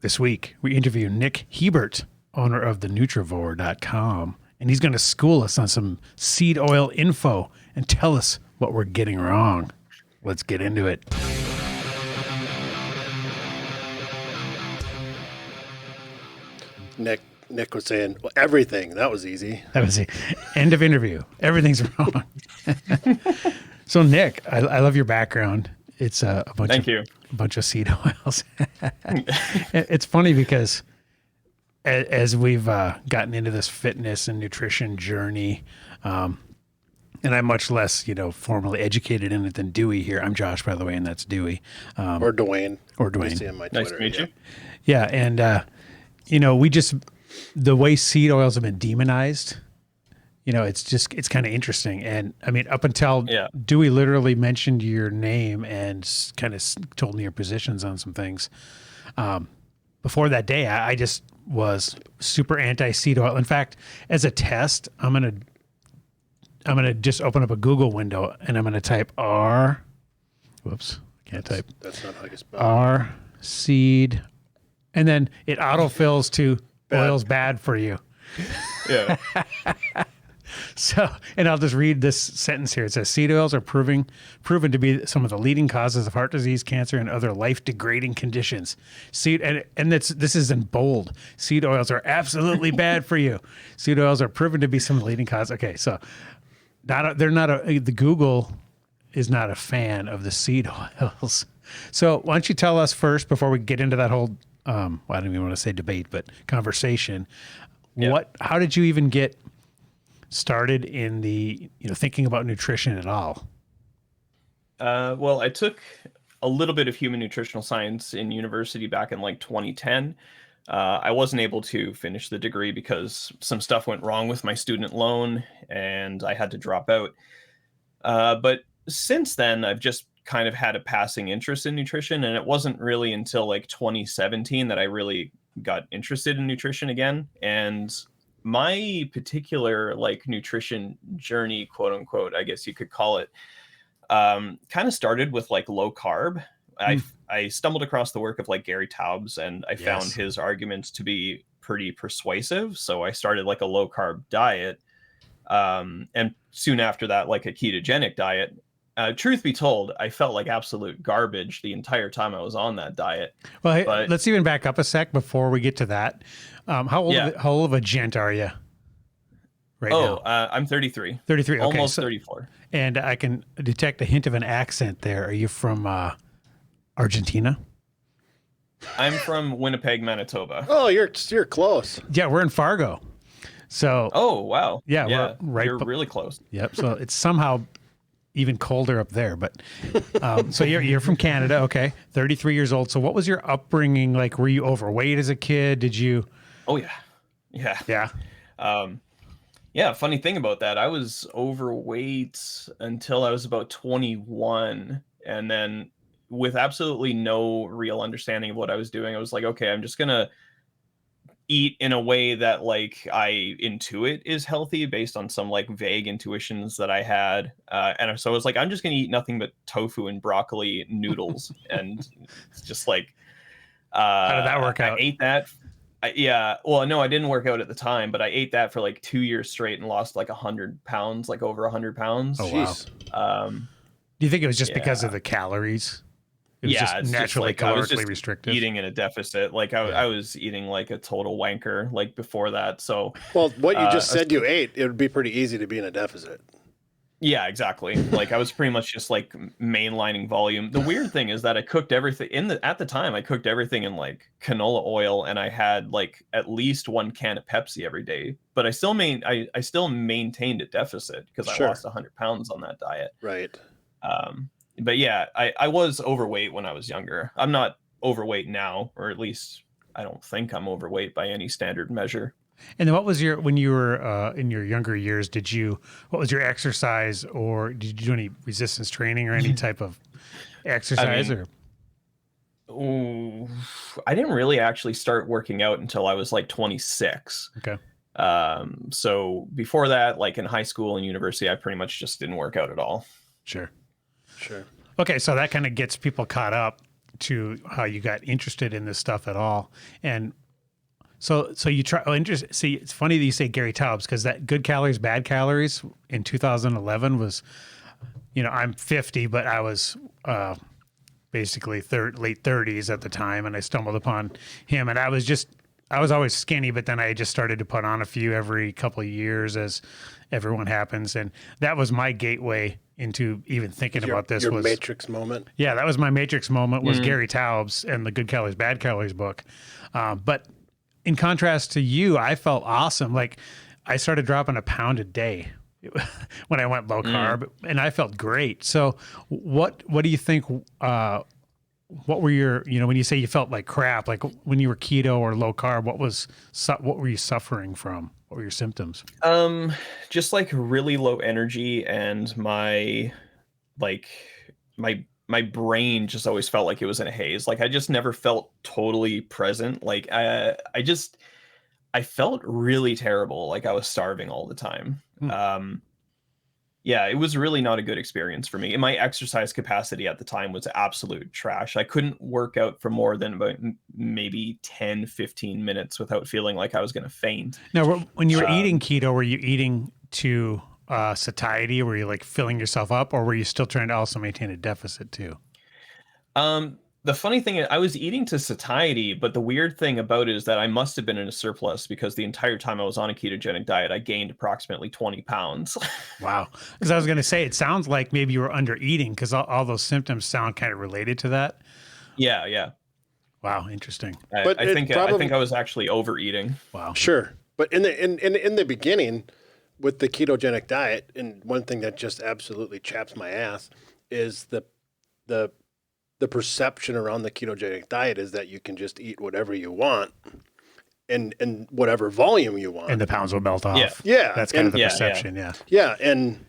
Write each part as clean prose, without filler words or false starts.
This week, we interview Nick Hiebert, owner of thenutrivore.com, and he's going to school us on some seed oil info and tell us what we're getting wrong. Let's get into it. Nick was saying, well, everything. That was easy. That was the end of interview. Everything's wrong. So, Nick, I love your background. It's a bunch of seed oils. It's funny because as we've gotten into this fitness and nutrition journey, and I'm much less, formally educated in it than Dewey here. I'm Josh, by the way, and that's Dewey. Or Dwayne. Dwayne. See on my Nice Twitter, to meet you. Yeah, and, the way seed oils have been demonized, it's kind of interesting. And I mean, up until Dewey literally mentioned your name and kind of told me your positions on some things. Before that day, I just was super anti seed oil. In fact, as a test, I'm gonna just open up a Google window and I'm gonna type R. Whoops, can't type. That's not how you spell R seed, and then it autofills to oil's bad for you. Yeah. So, and I'll just read this sentence here. It says, seed oils are proven to be some of the leading causes of heart disease, cancer, and other life-degrading conditions. This is in bold. Seed oils are absolutely bad for you. Seed oils are proven to be some of the leading causes. Okay, so the Google is not a fan of the seed oils. So why don't you tell us first, before we get into that whole, I don't even want to say debate, but conversation, how did you even get started in the, thinking about nutrition at all? Well, I took a little bit of human nutritional science in university back in 2010. I wasn't able to finish the degree because some stuff went wrong with my student loan and I had to drop out. But since then, I've just kind of had a passing interest in nutrition. And it wasn't really until 2017 that I really got interested in nutrition again. And my particular nutrition journey, quote unquote, I guess you could call it, kind of started with low carb. I stumbled across the work of Gary Taubes, and I found his arguments to be pretty persuasive. So I started a low carb diet. And soon after that, a ketogenic diet. Truth be told, I felt like absolute garbage the entire time I was on that diet. Well, hey, let's even back up a sec before we get to that. How old of a gent are you now? I'm 33. 33, okay. Almost 34. And I can detect a hint of an accent there. Are you from Argentina? I'm from Winnipeg, Manitoba. Oh, you're close. Yeah, we're in Fargo. So. Oh, wow. Yeah, we're right. You're really close. Yep. So it's somehow even colder up there, but so you're from Canada, okay? 33 years old. So what was your upbringing like? Were you overweight as a kid? Did you? Oh yeah. Funny thing about that, I was overweight until I was about 21, and then with absolutely no real understanding of what I was doing, I was like, okay, I'm just gonna eat in a way that I intuit is healthy based on some vague intuitions that I had, and so I was like, I'm just gonna eat nothing but tofu and broccoli noodles. And it's just how did that work out? I ate that. Well, no, I didn't work out at the time, but I ate that for 2 years straight and lost 100 pounds, over 100 pounds. Oh, wow. Do you think it was just because of the calories? It was just naturally calorically restrictive. Eating in a deficit. I was eating a total wanker before that. So, well, what you just said you ate, it would be pretty easy to be in a deficit. Yeah, exactly. I was pretty much just mainlining volume. The weird thing is that I cooked everything at the time I cooked everything in canola oil, and I had at least one can of Pepsi every day, but I still maintained a deficit because I lost 100 pounds on that diet. Right. But yeah, I was overweight when I was younger. I'm not overweight now, or at least I don't think I'm overweight by any standard measure. And then what was when you were in your younger years, what was your exercise, or did you do any resistance training or any type of exercise? I didn't really actually start working out until I was 26. Okay. So before that, in high school and university, I pretty much just didn't work out at all. Sure. Okay, so that kind of gets people caught up. to how you got interested in this stuff at all. And so you try. Oh, see, it's funny that you say Gary Taubes, because that Good Calories, Bad Calories in 2011 was, I'm 50, but I was basically late 30s at the time, and I stumbled upon him, and I was always skinny, but then I just started to put on a few every couple of years, as everyone happens, and that was my gateway into even thinking about this. Your Matrix moment. Yeah, that was my Matrix moment. Was Gary Taubes and the Good Calories, Bad Calories book, but in contrast to you, I felt awesome. Like, I started dropping a pound a day when I went low carb, and I felt great. So what do you think, what were your, when you say you felt like crap, like when you were keto or low carb, what were you suffering from? What were your symptoms? Just like really low energy, and my brain just always felt like it was in a haze. Like, I just never felt totally present. Like, I felt really terrible. Like, I was starving all the time. Yeah, it was really not a good experience for me. And my exercise capacity at the time was absolute trash. I couldn't work out for more than about maybe 10, 15 minutes without feeling like I was going to faint. Now, when you were eating keto, were you eating to satiety? Were you like filling yourself up, or were you still trying to also maintain a deficit too? The funny thing is, I was eating to satiety, but the weird thing about it is that I must have been in a surplus, because the entire time I was on a ketogenic diet, I gained approximately 20 pounds. Wow. Because I was going to say, it sounds like maybe you were under eating, because all those symptoms sound kind of related to that. Yeah. Wow, interesting. I think I was actually overeating. Wow. Sure. But in the beginning with the ketogenic diet, and one thing that just absolutely chaps my ass is the perception around the ketogenic diet is that you can just eat whatever you want and whatever volume you want, and the pounds will melt off. Yeah. That's kind of the perception. Yeah. And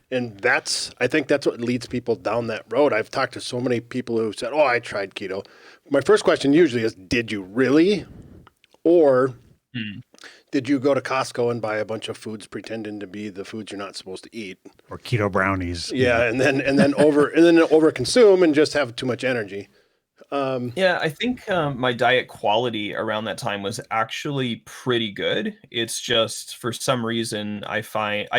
I think that's what leads people down that road. I've talked to so many people who said, "Oh, I tried keto." My first question usually is, did you really? Or did you go to Costco and buy a bunch of foods pretending to be the foods you're not supposed to eat? Or keto brownies. Yeah. And then over consume and just have too much energy. Yeah, I think my diet quality around that time was actually pretty good. It's just, for some reason, I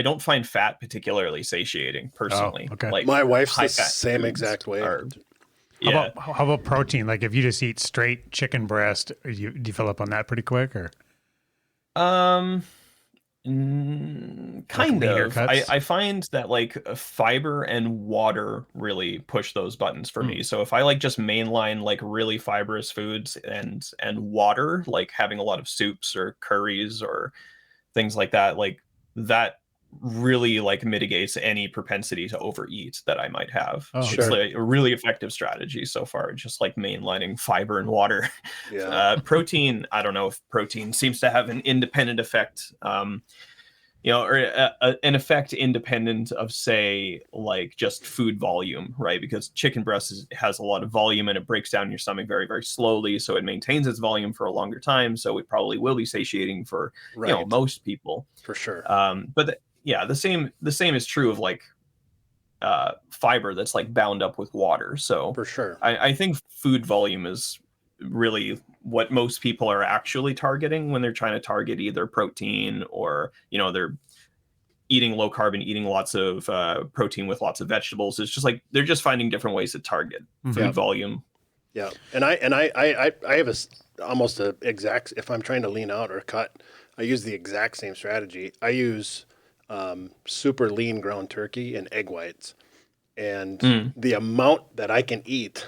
don't find fat particularly satiating personally. Oh, okay. Like, My wife's the high-fat same foods exact way. Yeah. How about protein? Like, if you just eat straight chicken breast, do you fill up on that pretty quick, or? Kind of. I find that like fiber and water really push those buttons for me. So if I like just mainline like really fibrous foods and water, like having a lot of soups or curries or things like that, like that really like mitigates any propensity to overeat that I might have. Oh, It's like a really effective strategy so far, just like mainlining fiber and water. Yeah. Protein, I don't know if protein seems to have an independent effect, or an effect independent of, say, like just food volume, right? Because chicken breast has a lot of volume and it breaks down your stomach very, very slowly. So it maintains its volume for a longer time. So it probably will be satiating for, most people. For sure. But the same is true of like fiber that's like bound up with water. So For sure. I think food volume is really what most people are actually targeting when they're trying to target either protein or, they're eating low carb and eating lots of protein with lots of vegetables. It's just like, they're just finding different ways to target food volume. Yeah. And I have almost a exact, if I'm trying to lean out or cut, I use the exact same strategy. I use super lean ground turkey and egg whites. And the amount that I can eat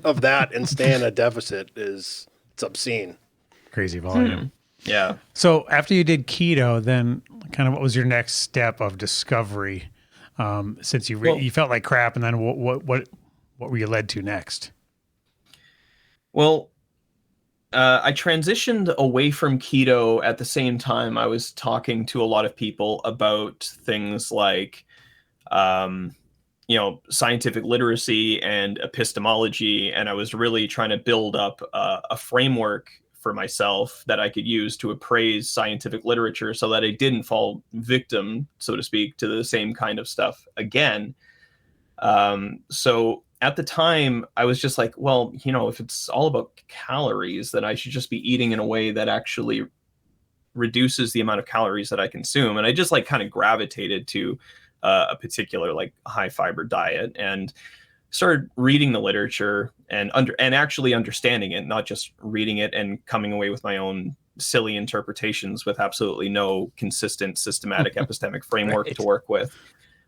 of that and stay in a deficit it's obscene. Crazy volume. Yeah. So after you did keto, then kind of what was your next step of discovery? Since you felt like crap, and then what were you led to next? Well, I transitioned away from keto at the same time I was talking to a lot of people about things like, scientific literacy and epistemology. And I was really trying to build up a framework for myself that I could use to appraise scientific literature so that I didn't fall victim, so to speak, to the same kind of stuff again. So at the time, I was just like, well, if it's all about calories, then I should just be eating in a way that actually reduces the amount of calories that I consume. And I just like kind of gravitated to a particular like high fiber diet, and started reading the literature and actually understanding it, not just reading it and coming away with my own silly interpretations with absolutely no consistent systematic epistemic framework Right. to work with.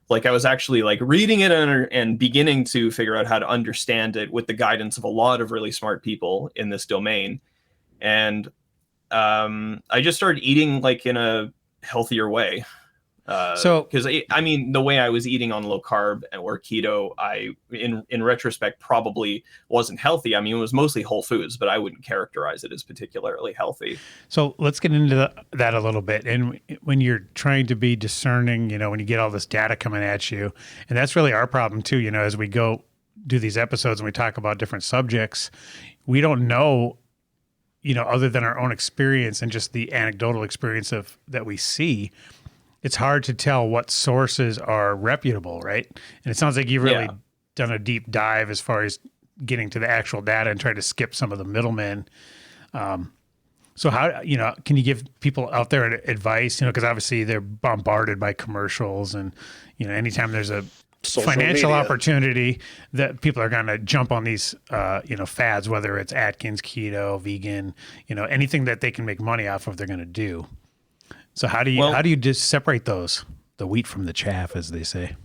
Like I was actually like reading it and beginning to figure out how to understand it with the guidance of a lot of really smart people in this domain. And I just started eating like in a healthier way. So Because I mean, the way I was eating on low carb or keto, I in retrospect probably wasn't healthy. I mean, it was mostly whole foods, but I wouldn't characterize it as particularly healthy. So let's get into that a little bit. And when you're trying to be discerning, when you get all this data coming at you, and that's really our problem too, as we go do these episodes and we talk about different subjects, we don't know, other than our own experience and just the anecdotal experience of that we see, it's hard to tell what sources are reputable, right? And it sounds like you've really done a deep dive as far as getting to the actual data and try to skip some of the middlemen. So how, can you give people out there advice, because obviously they're bombarded by commercials and, anytime there's a Social financial media. opportunity that people are going to jump on these, fads, whether it's Atkins, keto, vegan, anything that they can make money off of, they're going to do. So how do you just separate those, the wheat from the chaff, as they say?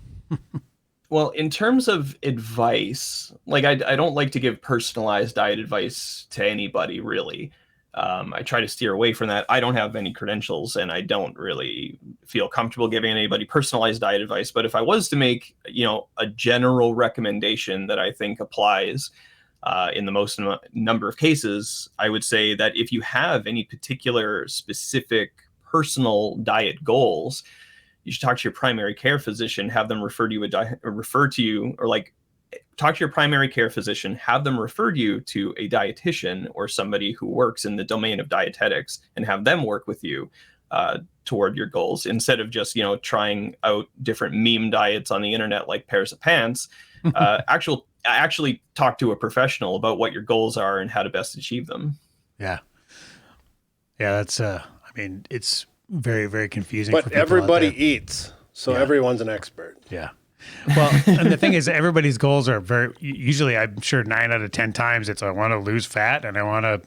Well, in terms of advice, like I don't like to give personalized diet advice to anybody, really. I try to steer away from that. I don't have any credentials, and I don't really feel comfortable giving anybody personalized diet advice. But if I was to make, a general recommendation that I think applies in the most number of cases, I would say that if you have any particular specific personal diet goals, you should talk to your primary care physician, have them refer to you, or like talk to your primary care physician, have them refer you to a dietitian or somebody who works in the domain of dietetics, and have them work with you toward your goals, instead of just, trying out different meme diets on the internet like pairs of pants. Actually talk to a professional about what your goals are and how to best achieve them. Yeah. Yeah. That's, it's very, very confusing for But people everybody out there. eats, so Yeah. everyone's an expert. Yeah. Well, and the thing is, everybody's goals are usually, I'm sure 9 out of 10 times it's, I want to lose fat and I want to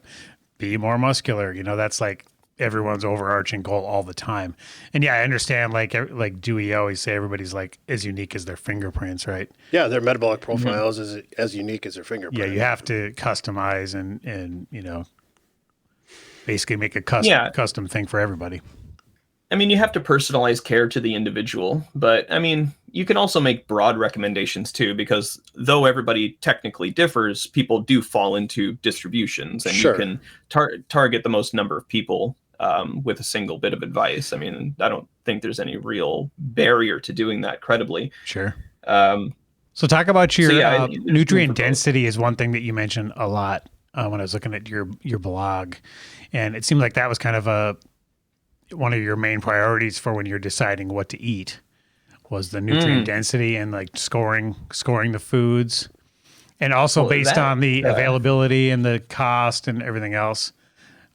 be more muscular. That's like everyone's overarching goal all the time. And yeah, I understand, like Dewey always say, everybody's like as unique as their fingerprints, right? Yeah, their metabolic profiles is as unique as their fingerprint. Yeah. You have to customize and basically make a custom thing for everybody. I mean, you have to personalize care to the individual, but I mean, you can also make broad recommendations too, because though everybody technically differs, people do fall into distributions, and Sure. you can target the most number of people with a single bit of advice. I mean, I don't think there's any real barrier to doing that credibly. Sure. So talk about your nutrient density is one thing that you mentioned a lot when I was looking at your blog, and it seemed like that was kind of one of your main priorities for when you're deciding what to eat, was the nutrient density and like scoring the foods, and also based on the availability and the cost and everything else,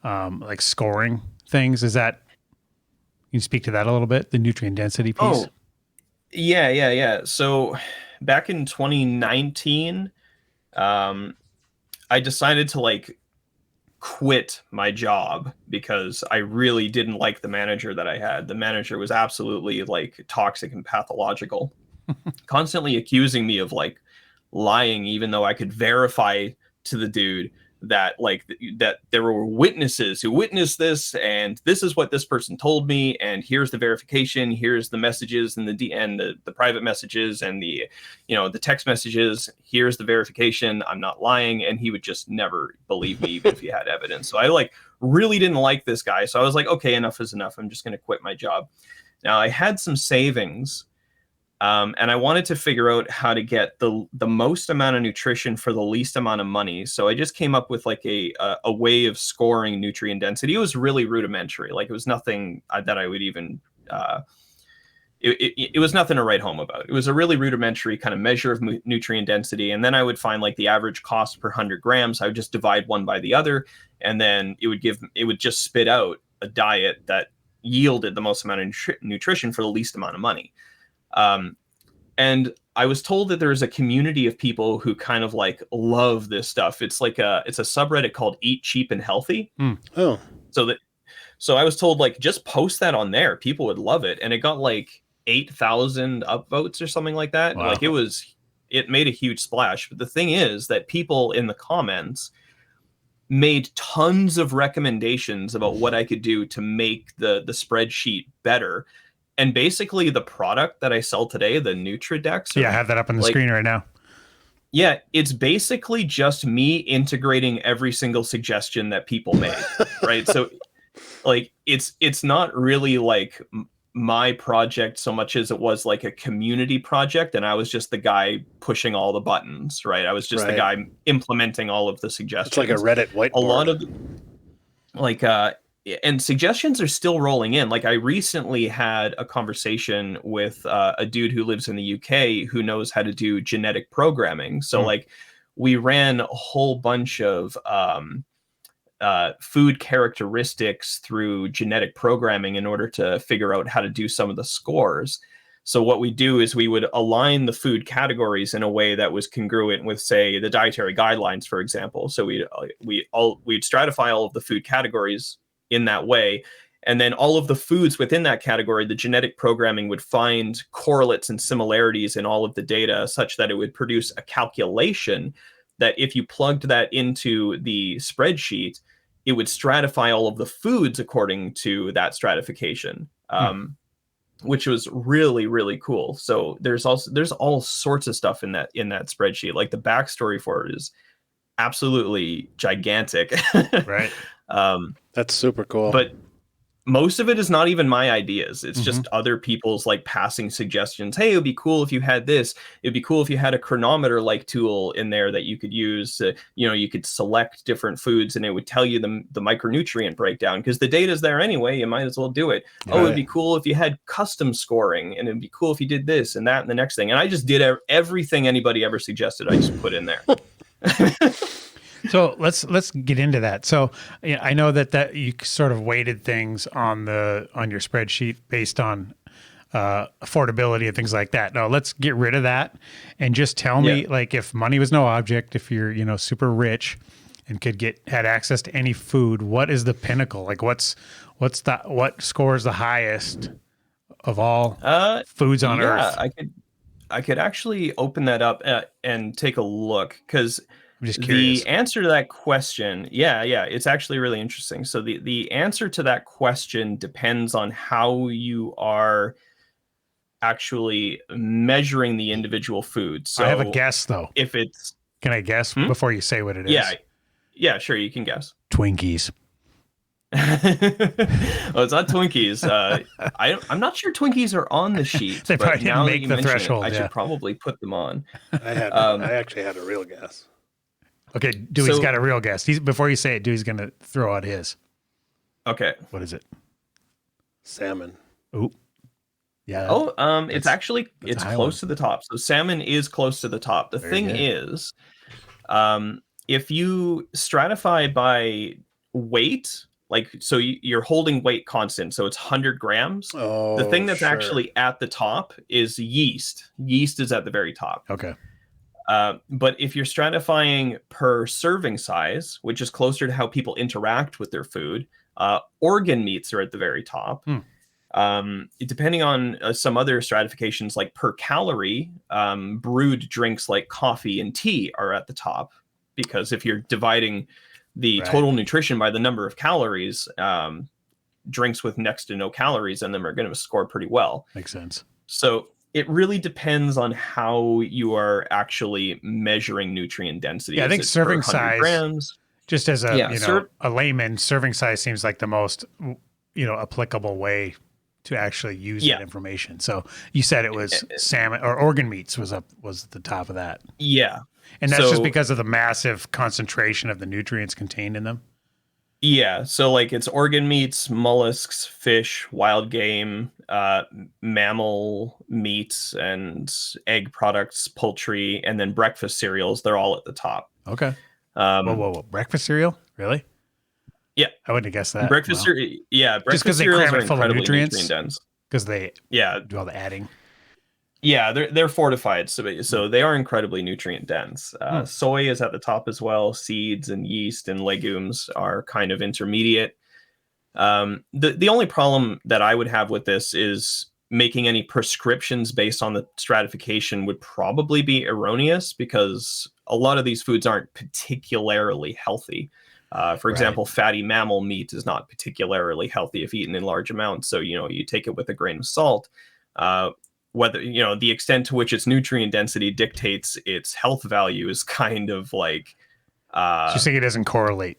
like scoring things. Is that, can you speak to that a little bit, the nutrient density piece? Oh, yeah. So back in 2019, I decided to like quit my job because I really didn't like the manager that I had. The manager was absolutely like toxic and pathological, constantly accusing me of like lying, even though I could verify to the dude that that there were witnesses who witnessed this, and this is what this person told me, and here's the verification, here's the messages and the private messages and the the text messages, here's the verification, I'm not lying. And he would just never believe me, even if he had evidence. So I like really didn't like this guy. So I was like, okay, enough is enough, I'm just going to quit my job. Now I had some savings, and I wanted to figure out how to get the most amount of nutrition for the least amount of money. So I just came up with like a way of scoring nutrient density. It was really rudimentary. Like it was nothing that I would even it was nothing to write home about. It was a really rudimentary kind of measure of nutrient density. And then I would find like the average cost per 100 grams. I would just divide one by the other, and then it would just spit out a diet that yielded the most amount of nutrition for the least amount of money. And I was told that there's a community of people who kind of like love this stuff. It's like it's a subreddit called Eat Cheap and Healthy. Oh, so I was told like just post that on there. People would love it, and it got like 8,000 upvotes or something like that. Wow. Like it made a huge splash. But the thing is that people in the comments made tons of recommendations about what I could do to make the spreadsheet better. And basically the product that I sell today, the NutriDex. Yeah, I have that up on the screen right now. Yeah, it's basically just me integrating every single suggestion that people made, right? So like it's not really like my project so much as it was like a community project, and I was just the guy pushing all the buttons, right? I was just the guy implementing all of the suggestions. It's like a Reddit whiteboard. A lot of like and suggestions are still rolling in. Like I recently had a conversation with a dude who lives in the UK who knows how to do genetic programming. So like we ran a whole bunch of food characteristics through genetic programming in order to figure out how to do some of the scores. So what we do is we would align the food categories in a way that was congruent with, say, the dietary guidelines, for example. So we'd stratify all of the food categories in that way. And then all of the foods within that category, the genetic programming would find correlates and similarities in all of the data such that it would produce a calculation that if you plugged that into the spreadsheet, it would stratify all of the foods according to that stratification, which was really, really cool. So there's all sorts of stuff in that spreadsheet. Like the backstory for it is absolutely gigantic. Right. That's super cool. But most of it is not even my ideas. It's just other people's like passing suggestions. Hey, it would be cool if you had this. It'd be cool if you had a chronometer like tool in there that you could use. You could select different foods and it would tell you the micronutrient breakdown because the data's there anyway. You might as well do it. Right. Oh, it'd be cool if you had custom scoring, and it'd be cool if you did this and that and the next thing. And I just did everything anybody ever suggested. I just put in there. So let's get into that. So I know that you sort of weighted things on your spreadsheet based on affordability and things like that. Now let's get rid of that and just tell me, like, if money was no object, if you're super rich and had access to any food, what is the pinnacle? Like what scores the highest of all foods on Earth? I could actually open that up and take a look because I'm just curious. The answer to that question, it's actually really interesting. So the answer to that question depends on how you are actually measuring the individual food. So I have a guess though. Can I guess before you say what it is? Yeah, sure, you can guess. Twinkies. Well, it's not Twinkies. I'm not sure Twinkies are on the sheet. They probably didn't make the threshold. I should probably put them on. I actually had a real guess. Okay, Dewey's got a real guess. Before you say it, Dewey's going to throw out his. Okay. What is it? Salmon. Ooh. Yeah. It's close to the top. So salmon is close to the top. The thing is, if you stratify by weight, like, so you're holding weight constant, so it's 100 grams. Oh, the thing that's actually at the top is yeast. Yeast is at the very top. Okay. But if you're stratifying per serving size, which is closer to how people interact with their food, organ meats are at the very top. Depending on some other stratifications, like per calorie, brewed drinks like coffee and tea are at the top, because if you're dividing the total nutrition by the number of calories, drinks with next to no calories in them are going to score pretty well. Makes sense. So it really depends on how you are actually measuring nutrient density. Yeah, I think serving size, grams? Just as a layman, serving size seems like the most applicable way to actually use that information. So you said it was salmon or organ meats was at the top of that. Yeah. And that's just because of the massive concentration of the nutrients contained in them. Yeah, so like it's organ meats, mollusks, fish, wild game, mammal meats, and egg products, poultry, and then breakfast cereals. They're all at the top. Okay. Whoa, Um, whoa, whoa. Breakfast cereal? Really? yeah, I wouldn't have guessed that. Wow. Just because breakfast they cereals cram are it full of incredibly nutrient nutrients? dense. Because they Yeah, do all the adding. yeah, they're fortified, so Hmm. they are incredibly nutrient dense. Hmm. Soy is at the top as well. Seeds and yeast and legumes are kind of intermediate. The only problem that I would have with this is making any prescriptions based on the stratification would probably be erroneous because a lot of these foods aren't particularly healthy. For Right. example, fatty mammal meat is not particularly healthy if eaten in large amounts. So, you take it with a grain of salt. Whether, the extent to which its nutrient density dictates its health value is kind of like, So you uh, saying it doesn't correlate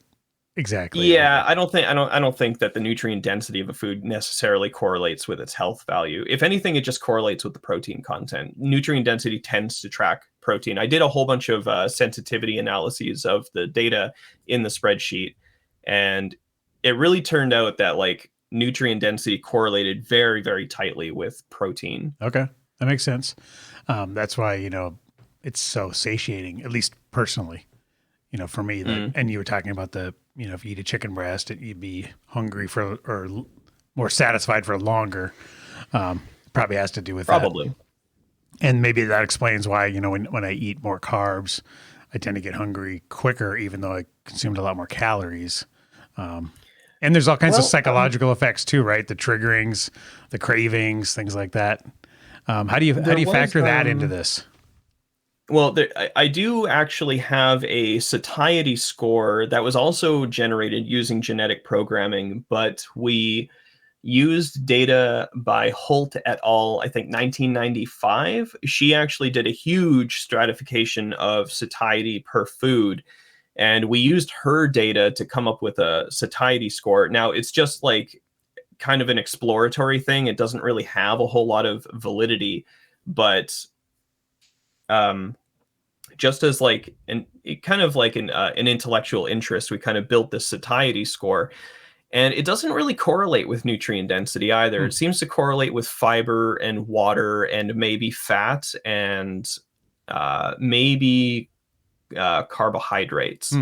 exactly all yeah, the. I don't think that the nutrient density of a food necessarily correlates with its health value. If anything, it just correlates with the protein content. Nutrient density tends to track protein. I did a whole bunch of sensitivity analyses of the data in the spreadsheet, and it really turned out that like nutrient density correlated very, very tightly with protein. Okay. That makes sense. That's why, it's so satiating, at least personally. For me, like, Mm, and you were talking about if you eat a chicken breast, you'd be hungry more satisfied for longer. Probably has to do with that. probably. And maybe that explains why, when I eat more carbs, I tend to get hungry quicker, even though I consumed a lot more calories. And there's all kinds of Well, psychological effects too, right? The triggerings, the cravings, things like that. How do there you was factor that into this? Well, I do actually have a satiety score that was also generated using genetic programming, but we used data by Holt et al., I think 1995. She actually did a huge stratification of satiety per food, and we used her data to come up with a satiety score. Now, it's just like kind of an exploratory thing. It doesn't really have a whole lot of validity, but um, just as like kind of like an intellectual interest, we kind of built this satiety score, and it doesn't really correlate with nutrient density either. Hmm. It seems to correlate with fiber and water and maybe fat and maybe carbohydrates, Hmm.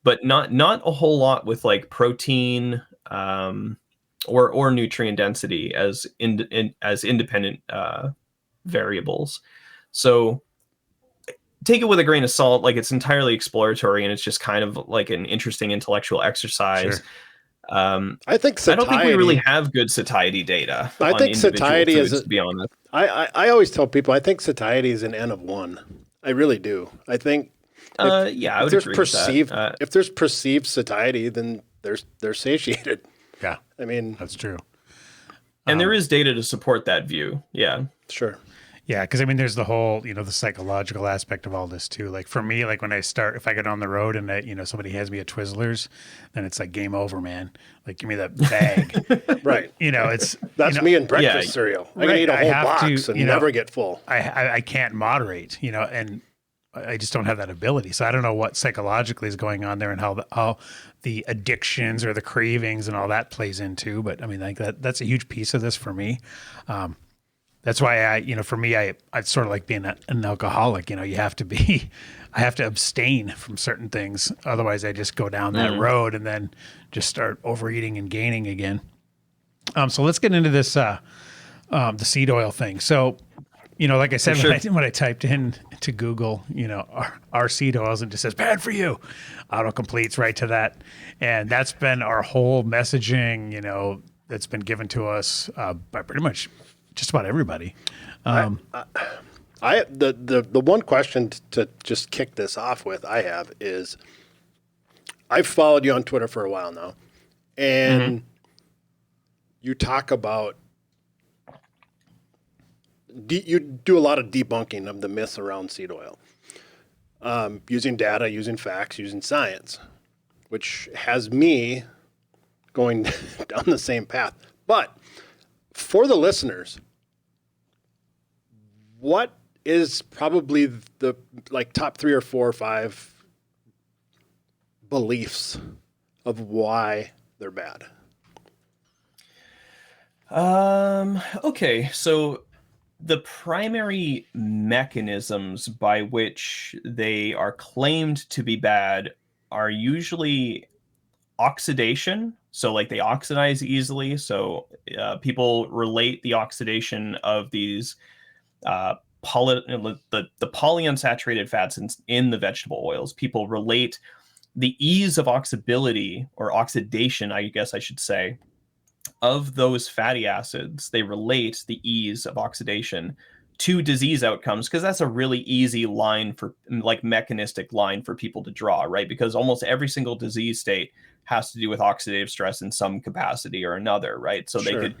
but not a whole lot with like protein or nutrient density as independent variables. So take it with a grain of salt. Like, it's entirely exploratory and it's just kind of like an interesting intellectual exercise. Sure. I think I don't think we really satiety. have good satiety data I on think individual satiety is foods, a. to be honest. I always tell people I think satiety is an N of one. I really do. I think if Yeah, I if would there's agree with that. perceived satiety, then they're satiated. Yeah, I mean, that's true. And there is data to support that view. Yeah. sure. Yeah, because there's the whole, the psychological aspect of all this too. Like for me, like when if I get on the road and somebody hands me a Twizzlers, then it's like game over, man. Like give me that bag. Right. It's That's me in Yeah, breakfast cereal. I can right. eat a I whole have to, box and never get full. I can't moderate, and I just don't have that ability. So I don't know what psychologically is going on there and how the addictions or the cravings and all that plays into. But like that's a huge piece of this for me. That's why for me, it's sort of like being an alcoholic. You have to be, I have to abstain from certain things. Otherwise, I just go down that road and then just start overeating and gaining again. So let's get into this, the seed oil thing. So, like I said, sure. when I typed in to Google, our seed oils, and it just says bad for you, auto completes right to that. And that's been our whole messaging, that's been given to us by pretty much just about everybody. I the one question to just kick this off with I have is I've followed you on Twitter for a while now, and you talk about you do a lot of debunking of the myths around seed oil, using data, using facts, using science, which has me going down the same path. But for the listeners, what is probably the top 3 or 4 or 5 beliefs of why they're bad? Okay, so the primary mechanisms by which they are claimed to be bad are usually oxidation. So, like, they oxidize easily. So, people relate the oxidation of these uh, the polyunsaturated fats in the vegetable oils. People relate the ease of oxidability or oxidation, I guess I should say, of those fatty acids. They relate the ease of oxidation to disease outcomes because that's a really easy line for, like, mechanistic line for people to draw, right? Because almost every single disease state has to do with oxidative stress in some capacity or another, right? So they Sure. could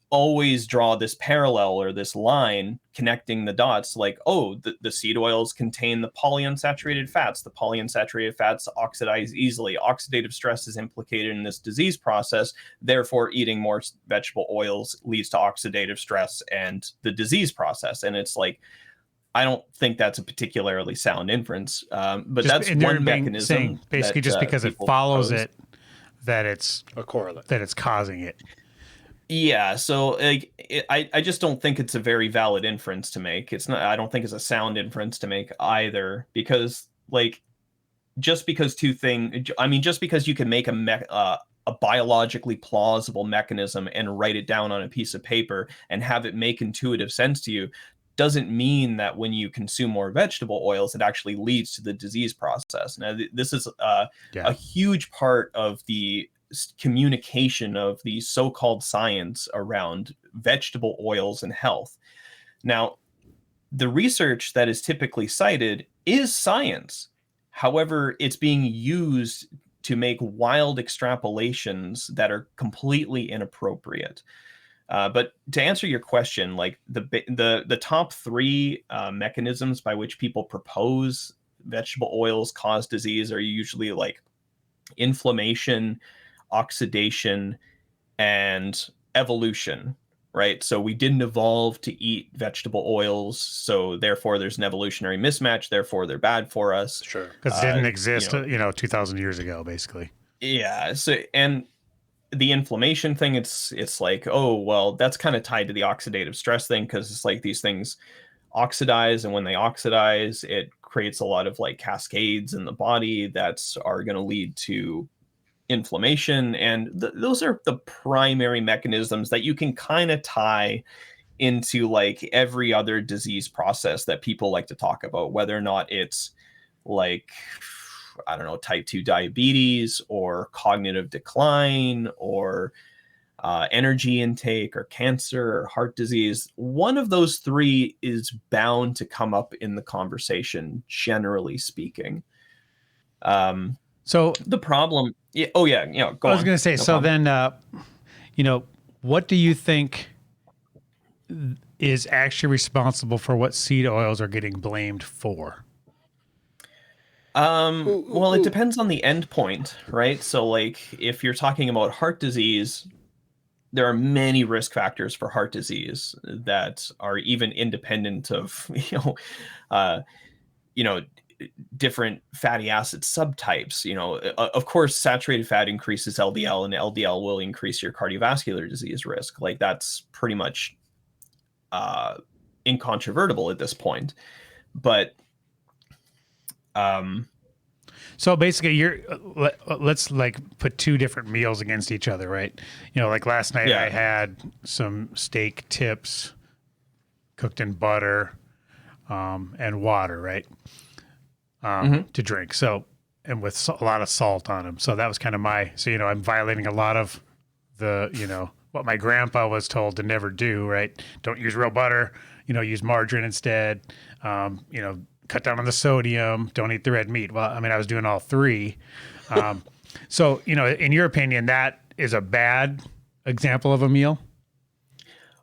always draw this parallel or this line connecting the dots, like, oh, the seed oils contain the polyunsaturated fats. The polyunsaturated fats oxidize easily. Oxidative stress is implicated in this disease process. Therefore, eating more vegetable oils leads to oxidative stress and the disease process. And it's like, I don't think that's a particularly sound inference, but that's And they're one mechanism saying basically that just because it people follows propose. it that it's A correlate. causing it. Yeah, so like, I just don't think it's a very valid inference to make. It's not. I don't think it's a sound inference to make either, because, like, just because just because you can make a biologically plausible mechanism and write it down on a piece of paper and have it make intuitive sense to you, doesn't mean that when you consume more vegetable oils, it actually leads to the disease process. Now, this is a huge part of the communication of the so-called science around vegetable oils and health. Now, the research that is typically cited is science. However, it's being used to make wild extrapolations that are completely inappropriate. But to answer your question, like, the top three mechanisms by which people propose vegetable oils cause disease are usually, like, inflammation, oxidation, and evolution, right? So we didn't evolve to eat vegetable oils, so therefore there's an evolutionary mismatch, therefore they're bad for us. Sure. Because it didn't exist, You know, 2,000 years ago, basically. yeah. So, and the inflammation thing, it's like, oh, well, that's kind of tied to the oxidative stress thing, because it's like these things oxidize, and when they oxidize, it creates a lot of, like, cascades in the body that are going to lead to inflammation, and those are the primary mechanisms that you can kind of tie into, like, every other disease process that people like to talk about, whether or not it's, like, I don't know, type 2 diabetes or cognitive decline or energy intake or cancer or heart disease. One of those three is bound to come up in the conversation, generally speaking. So The problem, yeah, oh yeah, go I was on. going to say, No so problem. then, what do you think is actually responsible for what seed oils are getting blamed for? Well, it depends on the end point, right? So, like, if you're talking about heart disease, there are many risk factors for heart disease that are even independent of, uh, you know, different fatty acid subtypes. Of course, saturated fat increases LDL, and LDL will increase your cardiovascular disease risk. Like, that's pretty much uh, incontrovertible at this point. But um, So basically, let's like put two different meals against each other, right? Like last night I yeah, had some steak tips cooked in butter and water, right? To drink. So, and with a lot of salt on them. So that was kind of I'm violating a lot of what my grandpa was told to never do, right? Don't use real butter, use margarine instead. Cut down on the sodium, don't eat the red meat. Well, I mean, I was doing all three. So, in your opinion, that is a bad example of a meal?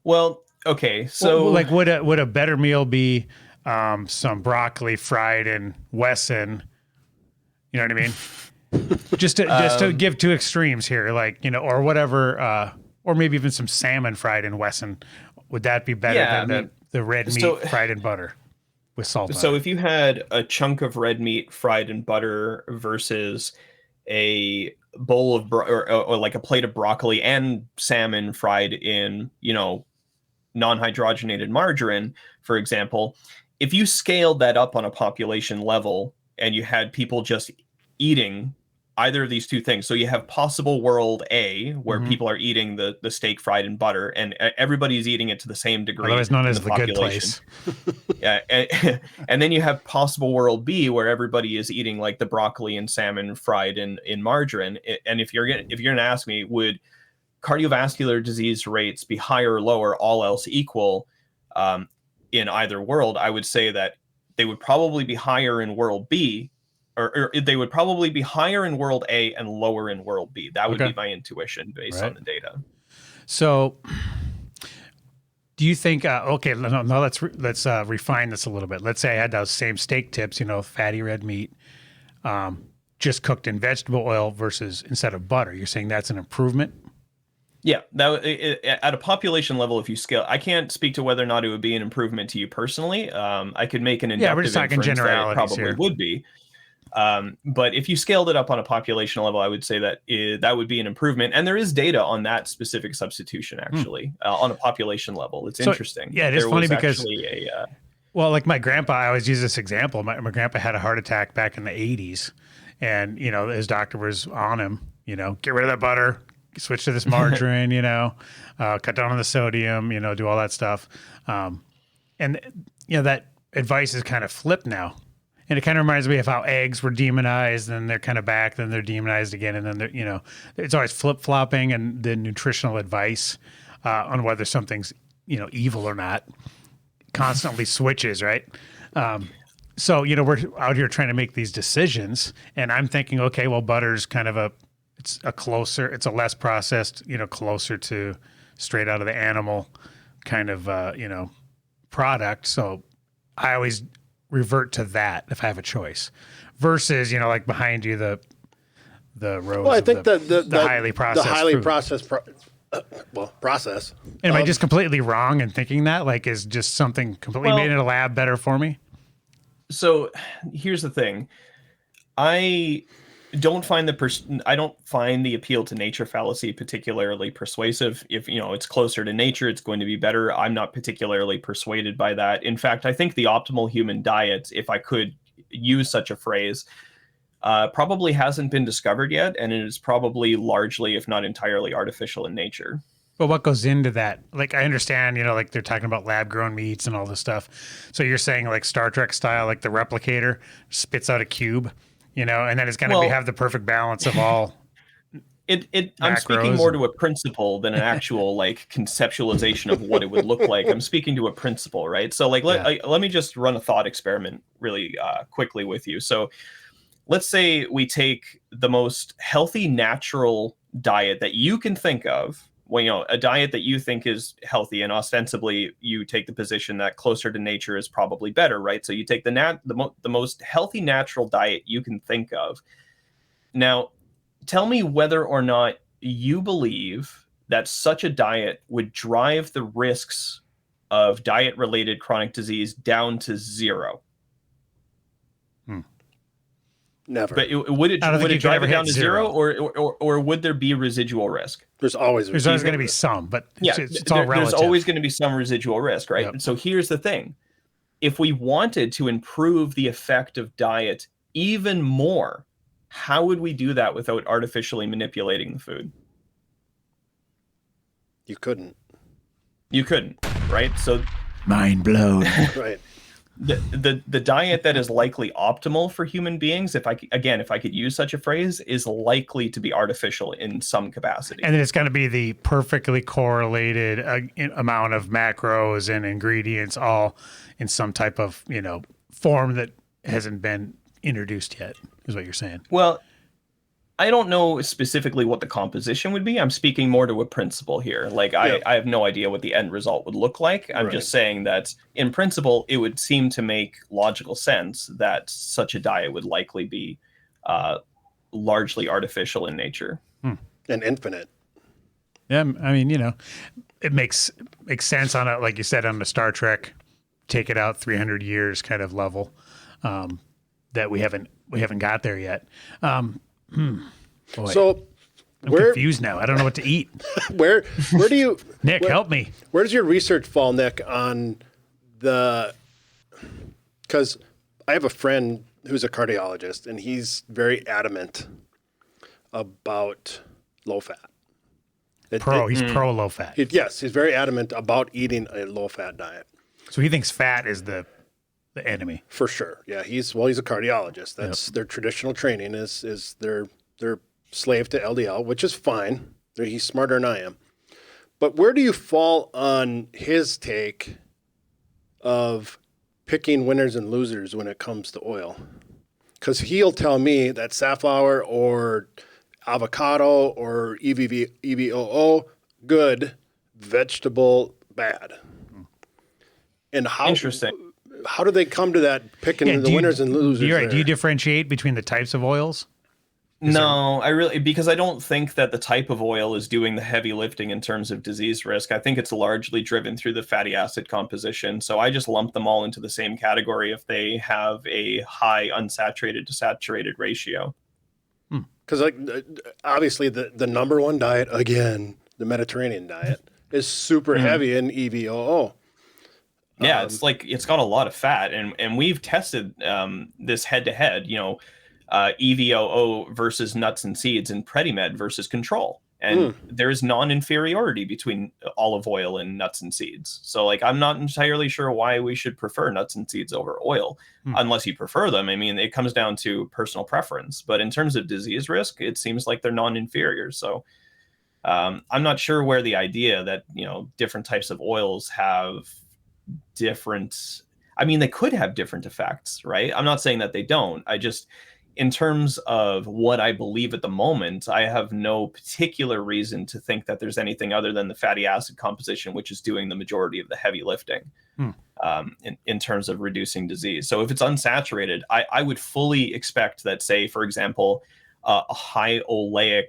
well, okay, so Well, like, would a better meal be some broccoli fried in Wesson? You know what I mean? just to give two extremes here, like, or whatever, or maybe even some salmon fried in Wesson. Would that be better yeah, I than mean, the red so meat fried in butter with salt on so it? if you had a chunk of red meat fried in butter versus a bowl of or like a plate of broccoli and salmon fried in, non-hydrogenated margarine, for example, if you scaled that up on a population level and you had people just eating either of these two things, so you have possible world A, where people are eating the steak fried in butter, and everybody's eating it to the same degree, otherwise known in as the good place. Yeah, and then you have possible world B, where everybody is eating like the broccoli and salmon fried in margarine. And if you're gonna ask me, would cardiovascular disease rates be higher or lower, all else equal, in either world? I would say that they would probably be higher in world B, or they would probably be higher in world A and lower in world B. That would be my intuition based on the data. So, do you think? Okay, no, let's refine this a little bit. Let's say I had those same steak tips, fatty red meat, just cooked in vegetable oil versus instead of butter. You're saying that's an improvement? Yeah, at a population level, if you scale, I can't speak to whether or not it would be an improvement to you personally. I could make an inductive we're just talking inference that it probably here. would be. But if you scaled it up on a population level, I would say that that would be an improvement. And there is data on that specific substitution, actually, on a population level. It's interesting. Yeah, it is funny because, a, well, like my grandpa, I always use this example. My grandpa had a heart attack back in the 80s. And, his doctor was on him, get rid of that butter, switch to this margarine, cut down on the sodium, do all that stuff. And, that advice is kind of flipped now. And it kind of reminds me of how eggs were demonized, then they're kind of back, then they're demonized again. And then, it's always flip-flopping, and the nutritional advice on whether something's, evil or not constantly switches, right? So, we're out here trying to make these decisions, and I'm thinking, okay, well, butter's kind of it's a less processed, closer to straight out of the animal kind of, product. So I always revert to that if I have a choice versus, like behind you, the rows. Well, I think the highly processed, process. Am I just completely wrong in thinking that? Like, is just something completely made in a lab better for me? So here's the thing. I don't find the appeal to nature fallacy particularly persuasive. If it's closer to nature, it's going to be better. I'm not particularly persuaded by that. In fact, I think the optimal human diet, if I could use such a phrase, probably hasn't been discovered yet, and it is probably largely, if not entirely, artificial in nature. But what goes into that? Like, I understand, like they're talking about lab grown meats and all this stuff. So you're saying like Star Trek style, like the replicator spits out a cube, and then it's going to have the perfect balance of all. I'm speaking more to a principle than an actual like conceptualization of what it would look like. I'm speaking to a principle, right? So like, let me just run a thought experiment really quickly with you. So let's say we take the most healthy, natural diet that you can think of. Well, a diet that you think is healthy, and ostensibly you take the position that closer to nature is probably better, right? So you take the most healthy, natural diet you can think of. Now, tell me whether or not you believe that such a diet would drive the risks of diet-related chronic disease down to zero. Never. But would it drive it down to zero, or would there be residual risk? There's always going to be some, but it's all relative. There's always going to be some residual risk, right? Yep. So here's the thing. If we wanted to improve the effect of diet even more, how would we do that without artificially manipulating the food? You couldn't. You couldn't, right? So mind blown. Right. The diet that is likely optimal for human beings, if I could use such a phrase, is likely to be artificial in some capacity. And then it's going to be the perfectly correlated amount of macros and ingredients, all in some type of form that hasn't been introduced yet, is what you're saying. Well, I don't know specifically what the composition would be. I'm speaking more to a principle here. Like, I have no idea what the end result would look like. I'm just saying that in principle, it would seem to make logical sense that such a diet would likely be largely artificial in nature. And infinite. Yeah, I mean, it makes sense on a, like you said, on the Star Trek, take it out 300 years kind of level, that we haven't got there yet. Boy, So I'm where confused now. I don't know what to eat. where do you Nick, help me. where does your research fall, Nick, on the? Because I have a friend who's a cardiologist, and he's very adamant about low fat. He's pro low fat. Yes, he's very adamant about eating a low fat diet. So he thinks fat is the enemy. For sure. Yeah, he's a cardiologist. That's their traditional training is they're slave to LDL, which is fine. He's smarter than I am. But where do you fall on his take of picking winners and losers when it comes to oil? Because he'll tell me that safflower or avocado or EVOO, good, vegetable, bad. And Interesting. How do they come to that picking the winners and losers? You're right. there? Do you differentiate between the types of oils? No, because I don't think that the type of oil is doing the heavy lifting in terms of disease risk. I think it's largely driven through the fatty acid composition. So I just lump them all into the same category if they have a high unsaturated to saturated ratio. Because obviously the number one diet, again, the Mediterranean diet, is super heavy in EVOO. Yeah, it's got a lot of fat, and we've tested this head to head. EVOO versus nuts and seeds and Predimed versus control. And there's non-inferiority between olive oil and nuts and seeds. So I'm not entirely sure why we should prefer nuts and seeds over oil, unless you prefer them. I mean, it comes down to personal preference. But in terms of disease risk, it seems like they're non-inferior. So I'm not sure where the idea that, different types of oils have different, they could have different effects, right? I'm not saying that they don't. In terms of what I believe at the moment, I have no particular reason to think that there's anything other than the fatty acid composition, which is doing the majority of the heavy lifting in terms of reducing disease. So if it's unsaturated, I would fully expect that, say, for example, a high oleic,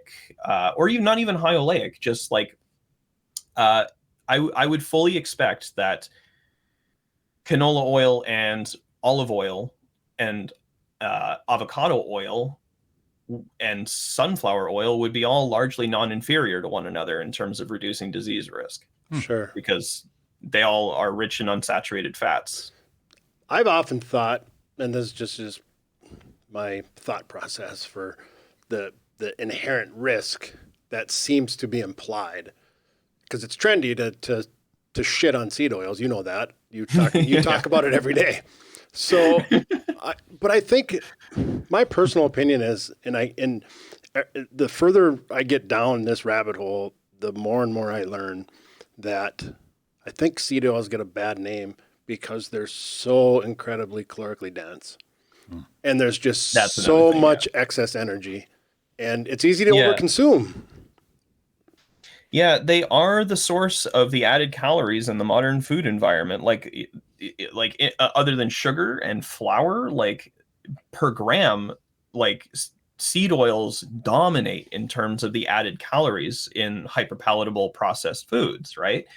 or even not even high oleic, just I would fully expect that canola oil and olive oil and avocado oil and sunflower oil would be all largely non-inferior to one another in terms of reducing disease risk. Sure. Because they all are rich in unsaturated fats. I've often thought, and this just is my thought process for the inherent risk that seems to be implied, because it's trendy to shit on seed oils. You know that. You talk about it every day. So, but I think my personal opinion is, and the further I get down this rabbit hole, the more and more I learn that I think seed oils get a bad name because they're so incredibly calorically dense, and there's just so much excess energy, and it's easy to overconsume. Yeah, they are the source of the added calories in the modern food environment. Other than sugar and flour, per gram, seed oils dominate in terms of the added calories in hyperpalatable processed foods, right?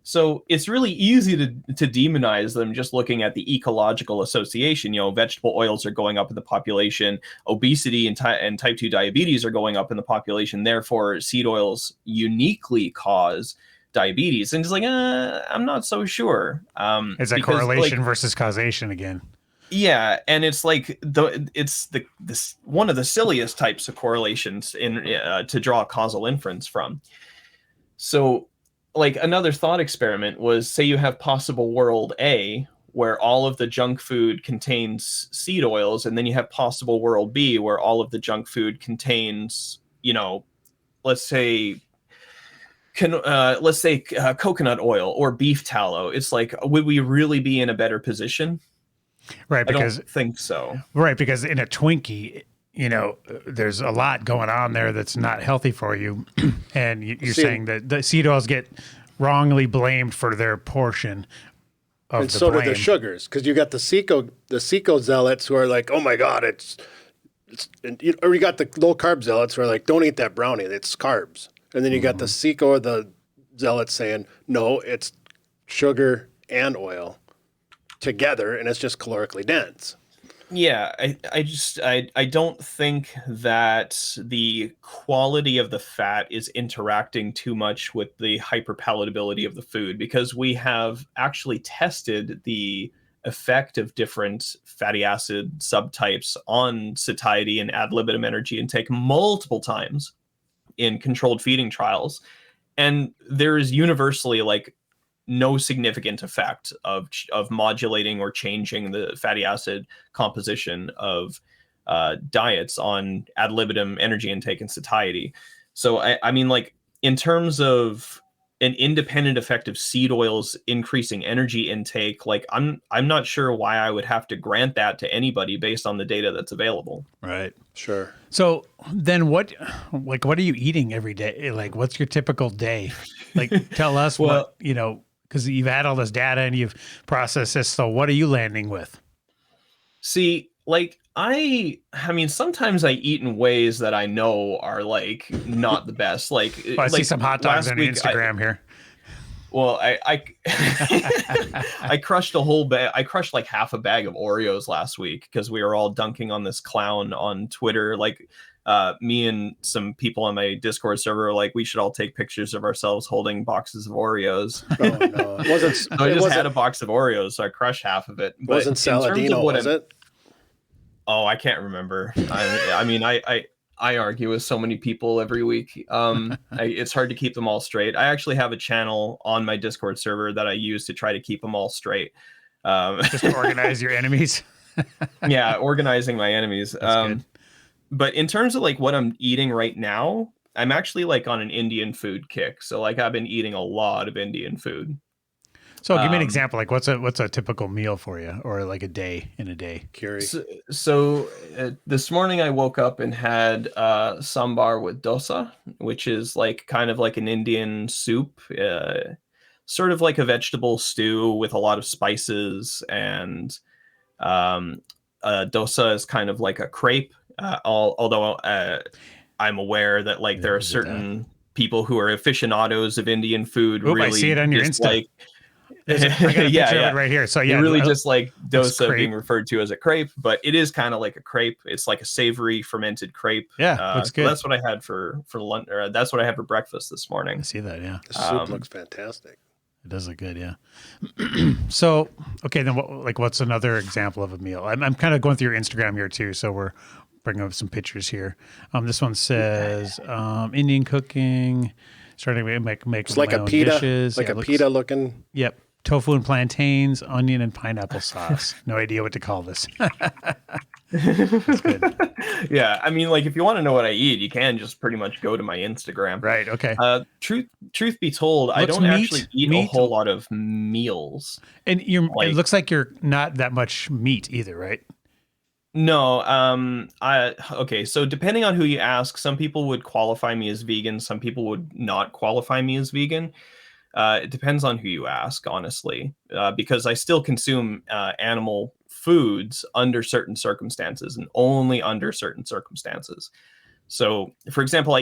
So it's really easy to demonize them just looking at the ecological association. Vegetable oils are going up in the population, obesity and type 2 diabetes are going up in the population. Therefore, seed oils uniquely cause diabetes. And it's I'm not so sure. It's a correlation versus causation again. Yeah, and it's this one of the silliest types of correlations to draw a causal inference from. So, another thought experiment was, say you have possible world A, where all of the junk food contains seed oils, and then you have possible world B, where all of the junk food contains, let's say coconut oil or beef tallow. It's would we really be in a better position? Right, because I don't think so. Right, because in a Twinkie, there's a lot going on there that's not healthy for you, and you're saying that the seed oils get wrongly blamed for their portion of and the so blame. do the sugars, because you got the seco zealots who are like, oh my god, or you got the low carb zealots who are like, don't eat that brownie, it's carbs. And then you got the seco or the zealots saying, no, it's sugar and oil together, and it's just calorically dense. Yeah, I don't think that the quality of the fat is interacting too much with the hyperpalatability of the food, because we have actually tested the effect of different fatty acid subtypes on satiety and ad libitum energy intake multiple times in controlled feeding trials. And there is universally like no significant effect of modulating or changing the fatty acid composition of diets on ad libitum energy intake and satiety. So I mean, like, in terms of an independent effect of seed oils increasing energy intake, like I'm not sure why I would have to grant that to anybody based on the data that's available. Right. Sure. So then what are you eating every day? Like, what's your typical day? Like, tell us Well, because you've had all this data and you've processed this. So what are you landing with? see, like I mean, sometimes I eat in ways that I know are like not the best. Well, I see some hot dogs last on your week, Instagram here. well, I crushed a whole bag. I crushed like half a bag of Oreos last week because we were all dunking on this clown on Twitter. Like, me and some people on my Discord server were like, we should all take pictures of ourselves holding boxes of Oreos. Oh no, it wasn't. So I It just had wasn't. a box of Oreos, so I crushed half of it. But Wasn't in terms of Saladino, what was I'm, it? oh, I can't remember. I mean, I argue with so many people every week. It's hard to keep them all straight. I actually have a channel on my Discord server that I use to try to keep them all straight. Just to organize your enemies. Yeah, organizing my enemies. That's good. But in terms of like what I'm eating right now, I'm actually like on an Indian food kick. So like I've been eating a lot of Indian food. So give me an Um, example. Like, what's a typical meal for you, or like a day in a day? Curie. So this morning I woke up and had sambar with dosa, which is like kind of like an Indian soup, sort of like a vegetable stew with a lot of spices. And um, dosa is kind of like a crepe, although I'm aware that like there are Is it that? certain people who are aficionados of Indian food Oop, I see really it on your Insta. dislike. I got a Yeah, picture of yeah. it right here. So They yeah, really just like looks dosa being crepe. referred to as a crepe, but it is kind of like a crepe. It's like a savory fermented crepe. Yeah, looks So good. that's what I had for lunch, or that's what I had for breakfast this I morning. see that. Yeah, The soup looks fantastic. it does look good. Yeah. So okay, then what's another example of a meal? I'm kind of going through your Instagram here too. So we're bringing up some pictures here. This one says Indian cooking, starting to make It's like my a own pita, dishes. like Yeah, a pita looking. Yep. Tofu and plantains, onion and pineapple sauce. No idea what to call this. That's good. Yeah, I mean, like if you want to know what I eat, you can just pretty much go to my Instagram. Right. Okay. Truth be told, I Looks don't actually eat a meat. whole lot of meals. And Like, it looks like you're not that much meat either, right? no, okay, so depending on who you ask, some people would qualify me as vegan, some people would not qualify me as vegan. It depends on who you ask, honestly, because I still consume animal foods under certain circumstances and only under certain circumstances. So, for example, I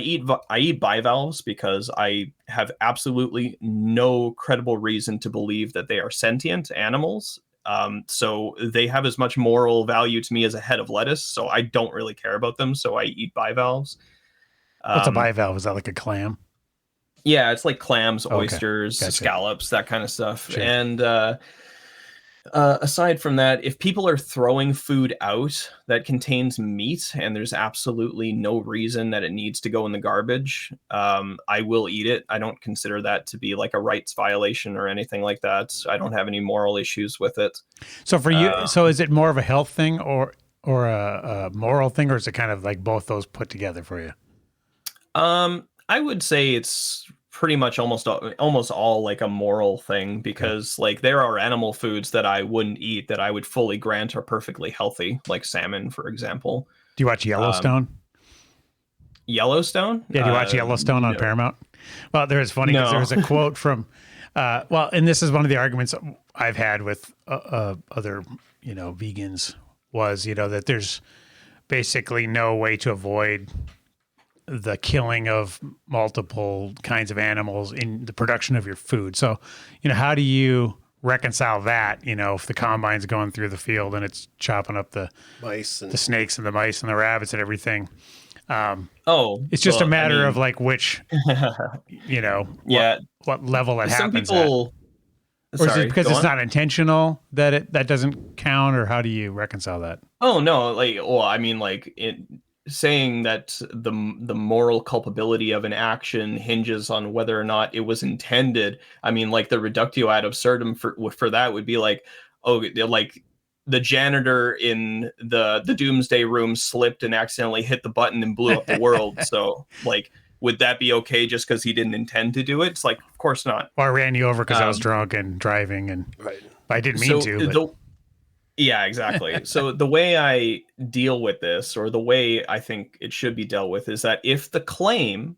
eat bivalves because I have absolutely no credible reason to believe that they are sentient animals. So they have as much moral value to me as a head of lettuce. So I don't really care about them. So I eat bivalves. What's a Um, bivalve? Is that like a clam? Yeah, it's like clams, Oh, okay. oysters, Gotcha. scallops, that kind of stuff. Sure. And aside from that, if people are throwing food out that contains meat and there's absolutely no reason that it needs to go in the garbage, I will eat it. I don't consider that to be like a rights violation or anything like that. I don't have any moral issues with it. So for you, so is it more of a health thing or a moral thing, or is it kind of like both those put together for you? I would say it's pretty much almost all like a moral thing, because like there are animal foods that I wouldn't eat that I would fully grant are perfectly healthy, like salmon, for example. Do you watch Yellowstone? Yellowstone? Yeah, do you watch Yellowstone on No. Paramount? Well, there is funny because No. there was a quote from, and this is one of the arguments I've had with other, vegans was, that there's basically no way to avoid the killing of multiple kinds of animals in the production of your food. So, how do you reconcile that, if the combine's going through the field and it's chopping up the Mice and snakes and the mice and the rabbits and everything. Oh, It's just a well, I matter of mean, like which, yeah. what level it Some happens at. people. Or is it Sorry, because go it's on. not intentional that doesn't count, or how do you reconcile that? Oh no, like, well, I mean, like saying that the moral culpability of an action hinges on whether or not it was intended. I mean, like the reductio ad absurdum for that would be like, oh, like the janitor in the doomsday room slipped and accidentally hit the button and blew up the world. So, like, would that be okay just because he didn't intend to do it? It's like, of course not. Or I ran you over because I was Um, drunk and driving, and right. I didn't mean so to, but the Yeah, exactly. So the way I deal with this, or the way I think it should be dealt with, is that if the claim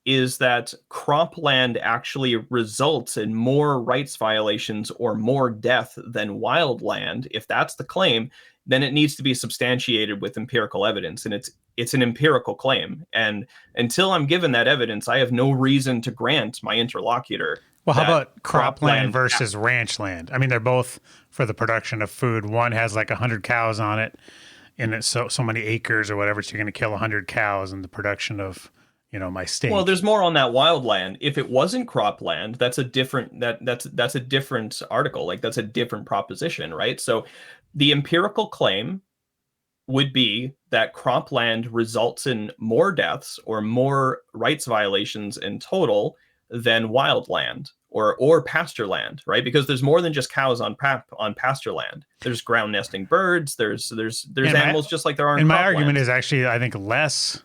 is that cropland actually results in more rights violations or more death than wildland, if that's the claim, then it needs to be substantiated with empirical evidence, and it's an empirical claim. And until I'm given that evidence, I have no reason to grant my interlocutor well, how that about cropland cropland. versus ranch land? I mean, they're both for the production of food. One has like 100 cows on it, and it's so many acres or whatever. So you're going to kill 100 cows in the production of, my steak. Well, there's more on that wildland. If it wasn't cropland, that's a different that's a different article. Like that's a different proposition, right? So the empirical claim would be that cropland results in more deaths or more rights violations in total than wildland or pasture land, right? Because there's more than just cows on pasture land. There's ground nesting birds. There's And animals just like there are in and my cropland. argument is actually, I think less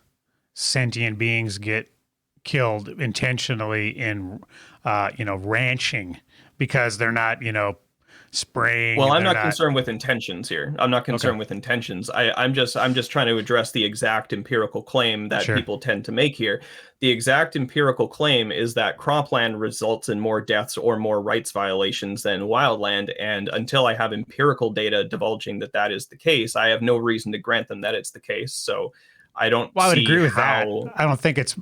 sentient beings get killed intentionally in, ranching, because they're not, spraying. Well, and I'm they're not concerned with intentions here. I'm not concerned with intentions. I'm just trying to address the exact empirical claim that Sure. people tend to make here. The exact empirical claim is that cropland results in more deaths or more rights violations than wildland, and until I have empirical data divulging that is the case, I have no reason to grant them that it's the case. So I don't Well, I would see agree with how. that. I don't think it's.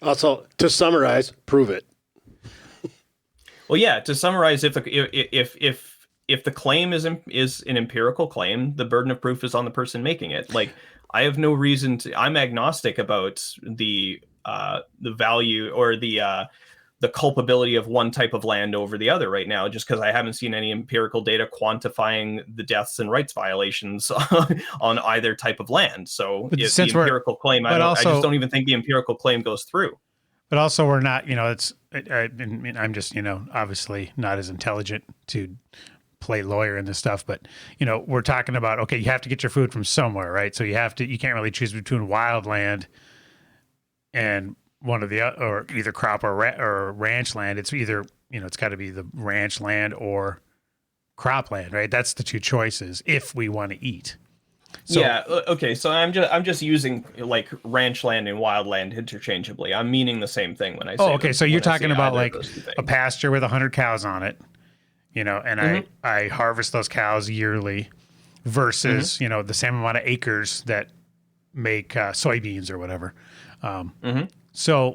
Also, to summarize, prove it. Well, yeah. To summarize, if the claim is an empirical claim, the burden of proof is on the person making it. Like, I have no reason to. I'm agnostic about the value or the culpability of one type of land over the other right now, just because I haven't seen any empirical data quantifying the deaths and rights violations on either type of land. So But the since we're- empirical claim, but I also- just don't even think the empirical claim goes through. But also, we're not. I'm just, obviously not as intelligent to play lawyer in this stuff. But we're talking about, okay, you have to get your food from somewhere, right? So you can't really choose between wild land and one of the or either crop or ranch land. It's either it's got to be the ranch land or cropland, right? That's the two choices if we want to eat. So, yeah. Okay. So I'm just using like ranch land and wild land interchangeably. I'm meaning the same thing when I say. Oh, okay. them, So you're when I talking say about either of like those two things. a pasture with 100 cows on it, and I harvest those cows yearly versus, the same amount of acres that make soybeans or whatever. So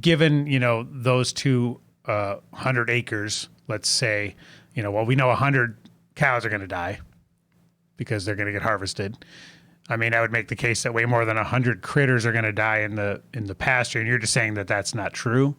given, those two 100 acres, let's say, we know 100 cows are going to die because they're going to get harvested. I mean, I would make the case that way more than 100 critters are going to die in the pasture, and you're just saying that that's not true.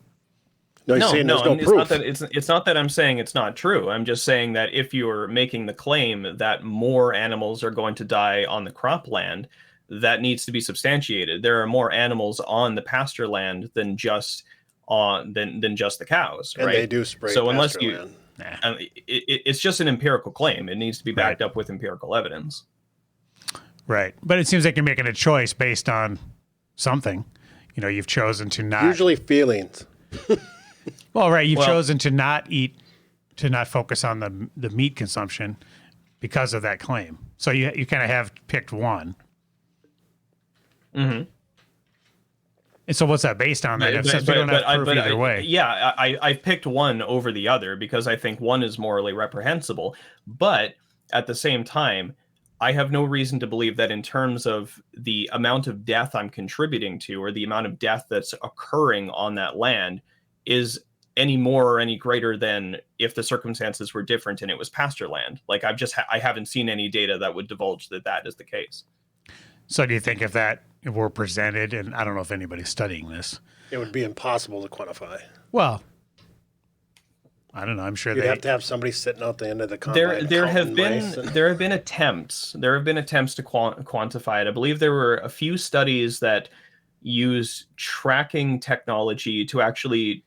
No, you're saying there's no it's proof. not that it's not that I'm saying it's not true. I'm just saying that if you're making the claim that more animals are going to die on the cropland, that needs to be substantiated. There are more animals on the pasture land than just the cows, And right? they do spray So unless pasture you, land. it's just an empirical claim. It needs to be backed up with empirical evidence. Right. But it seems like you're making a choice based on something. You've chosen to not. Usually feelings. Well, right. You've chosen to not eat, to not focus on the meat consumption because of that claim. So you kind of have picked one. Mm-hmm. And so what's that based on then? Since we don't have proof either way. Yeah, I've picked one over the other because I think one is morally reprehensible. But at the same time, I have no reason to believe that in terms of the amount of death I'm contributing to or the amount of death that's occurring on that land is any more or any greater than if the circumstances were different and it was pasture land. Like I haven't seen any data that would divulge that that is the case. So do you think if that were presented, and I don't know if anybody's studying this, It would be impossible to quantify. well, I don't know. I'm sure You'd they have to have somebody sitting out the end of the combine. There have counting been mice and- there have been attempts to quantify it. I believe there were a few studies that use tracking technology to actually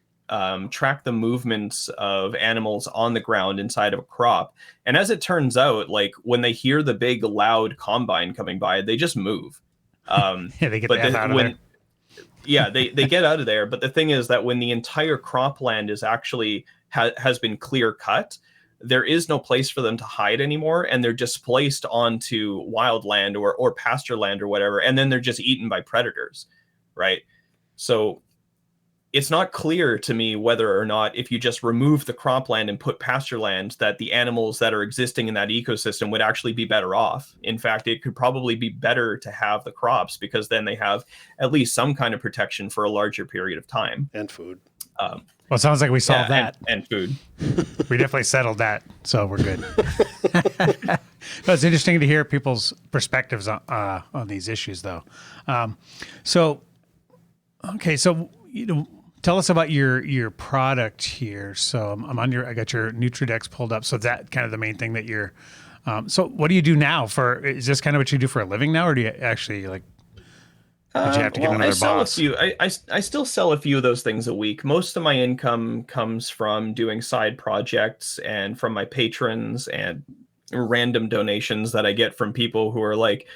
track the movements of animals on the ground inside of a crop. And as it turns out, like when they hear the big loud combine coming by, they just move. yeah, they get but the F out of there. Yeah, they get out of there. But the thing is that when the entire cropland is actually has been clear cut, there is no place for them to hide anymore, and they're displaced onto wild land or pasture land or whatever, and then they're just eaten by predators, right? So it's not clear to me whether or not if you just remove the cropland and put pasture land, that the animals that are existing in that ecosystem would actually be better off. In fact, it could probably be better to have the crops, because then they have at least some kind of protection for a larger period of time. and food. Well, it sounds like we solved that. And food. We definitely settled that, so we're good. But it's interesting to hear people's perspectives on these issues, though. So tell us about your product here. So I'm on I got your Nutridex pulled up. So that kind of the main thing that you're. So what do you do now? Is this kind of what you do for a living now, or do you actually like? Did you have to get another boss? I still sell a few of those things a week. Most of my income comes from doing side projects and from my patrons and random donations that I get from people who are like,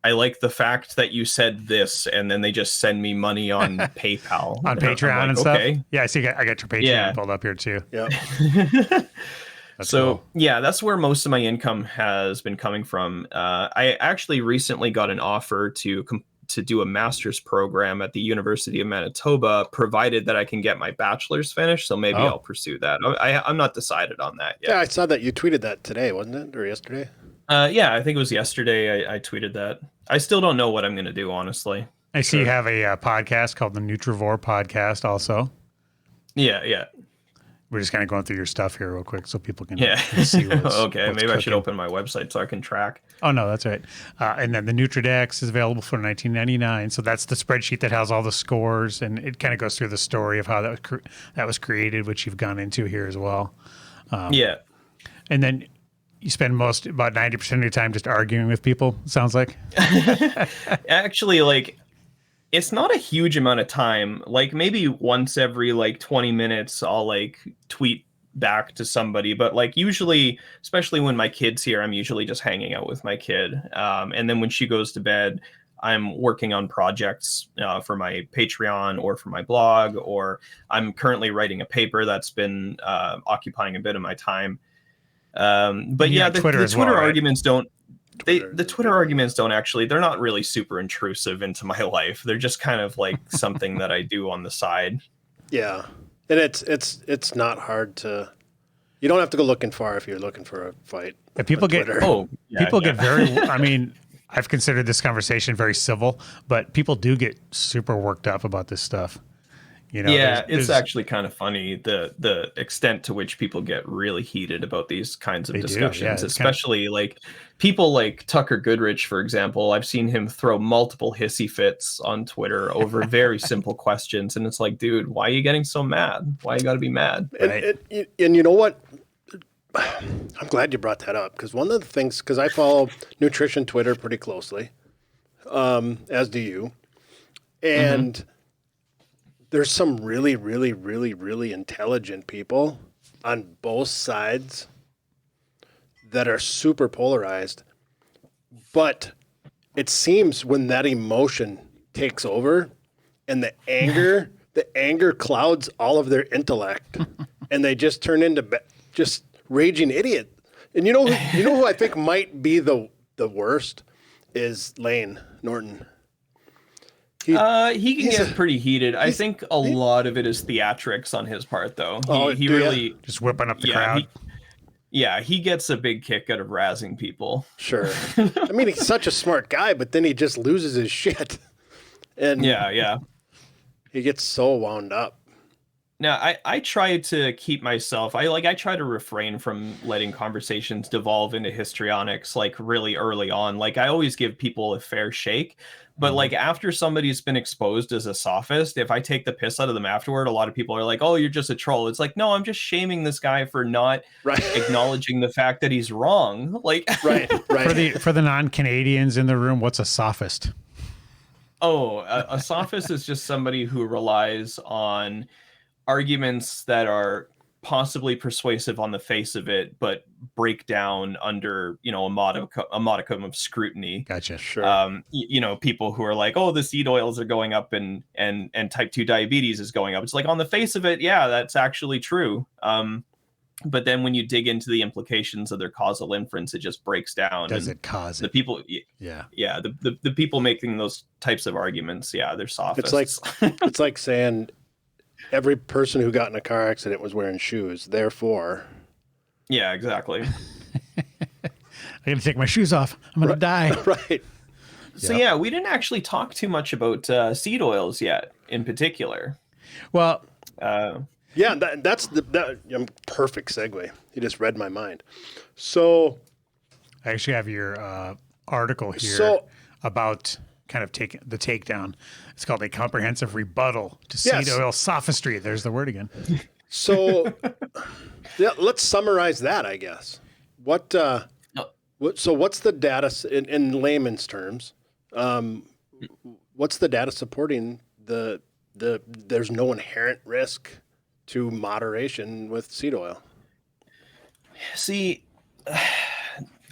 I like the fact that you said this, and then they just send me money on PayPal. On Patreon like, and stuff? okay. Yeah, I see. I got your Patreon pulled up here too. Yeah. Cool. Yeah, that's where most of my income has been coming from. I actually recently got an offer to do a master's program at the University of Manitoba, provided that I can get my bachelor's finished. So maybe I'll pursue that. I'm not decided on that yet. Yeah, I saw that you tweeted that today, wasn't it? Or yesterday? Yeah, I think it was yesterday I tweeted that. I still don't know what I'm going to do, honestly. I see you have a podcast called the Nutrivore Podcast also. Yeah. We're just kind of going through your stuff here real quick so people can see what's okay, maybe cooking. I should open my website so I can track. Oh, no, that's right. And then the Nutridex is available for $19.99. So that's the spreadsheet that has all the scores, and it kind of goes through the story of how that was created, which you've gone into here as well. Yeah. And then you spend about 90% of your time just arguing with people, it sounds like. Actually, like, it's not a huge amount of time. Like maybe once every like 20 minutes, I'll like tweet back to somebody. But like usually, especially when my kid's here, I'm usually just hanging out with my kid. And then when she goes to bed, I'm working on projects for my Patreon or for my blog, or I'm currently writing a paper that's been occupying a bit of my time. But yeah, the Twitter arguments don't. The Twitter arguments don't actually, they're not really super intrusive into my life. They're just kind of like something that I do on the side. Yeah. And it's not hard you don't have to go looking far if you're looking for a fight. Yeah, people get get very, I mean, I've considered this conversation very civil, but people do get super worked up about this stuff. You know, yeah, it's actually kind of funny the extent to which people get really heated about these kinds of discussions, especially like people like Tucker Goodrich, for example. I've seen him throw multiple hissy fits on Twitter over very simple questions, and it's like, dude, why are you getting so mad? Why you got to be mad? Right? And you know what? I'm glad you brought that up, because one of the things, because I follow nutrition Twitter pretty closely, as do you, and there's some really, really, really, really intelligent people on both sides that are super polarized. But it seems when that emotion takes over and the anger clouds all of their intellect, and they just turn into just raging idiot. And you know who I think might be the worst is Lane Norton. He can get pretty heated. I think a lot of it is theatrics on his part, though. He really just whipping up the crowd. He gets a big kick out of razzing people. Sure. I mean, he's such a smart guy, but then he just loses his shit. And yeah. He gets so wound up. Now, I try to keep myself, I try to refrain from letting conversations devolve into histrionics like really early on. Like I always give people a fair shake, but Mhm. like after somebody's been exposed as a sophist, if I take the piss out of them afterward, a lot of people are like, "Oh, you're just a troll." It's like, "No, I'm just shaming this guy for not Right. acknowledging the fact that he's wrong." Like Right. For Right. the non-Canadians in the room, what's a sophist? oh, a sophist is just somebody who relies on arguments that are possibly persuasive on the face of it, but break down under, a modicum of scrutiny. Gotcha. Sure. People who are like, oh, the seed oils are going up and type 2 diabetes is going up. It's like on the face of it, yeah, that's actually true. But then when you dig into the implications of their causal inference, it just breaks down. Does and it cause the it? people, Yeah. yeah, the people making those types of arguments, yeah, they're It's like sophists. it's like saying every person who got in a car accident was wearing shoes. Therefore, Yeah, exactly. I got to take my shoes off. I'm gonna die. right. So Yep. yeah, we didn't actually talk too much about seed oils yet, in particular. Well, Yeah, that's perfect segue. You just read my mind. So, I actually have your article here So- about kind of taking the takedown. It's called A Comprehensive Rebuttal to Seed Yes. Oil Sophistry. There's the word again. so yeah, let's summarize that, I guess. What? So, what's the data in layman's terms? What's the data supporting the there's no inherent risk to moderation with seed oil? See,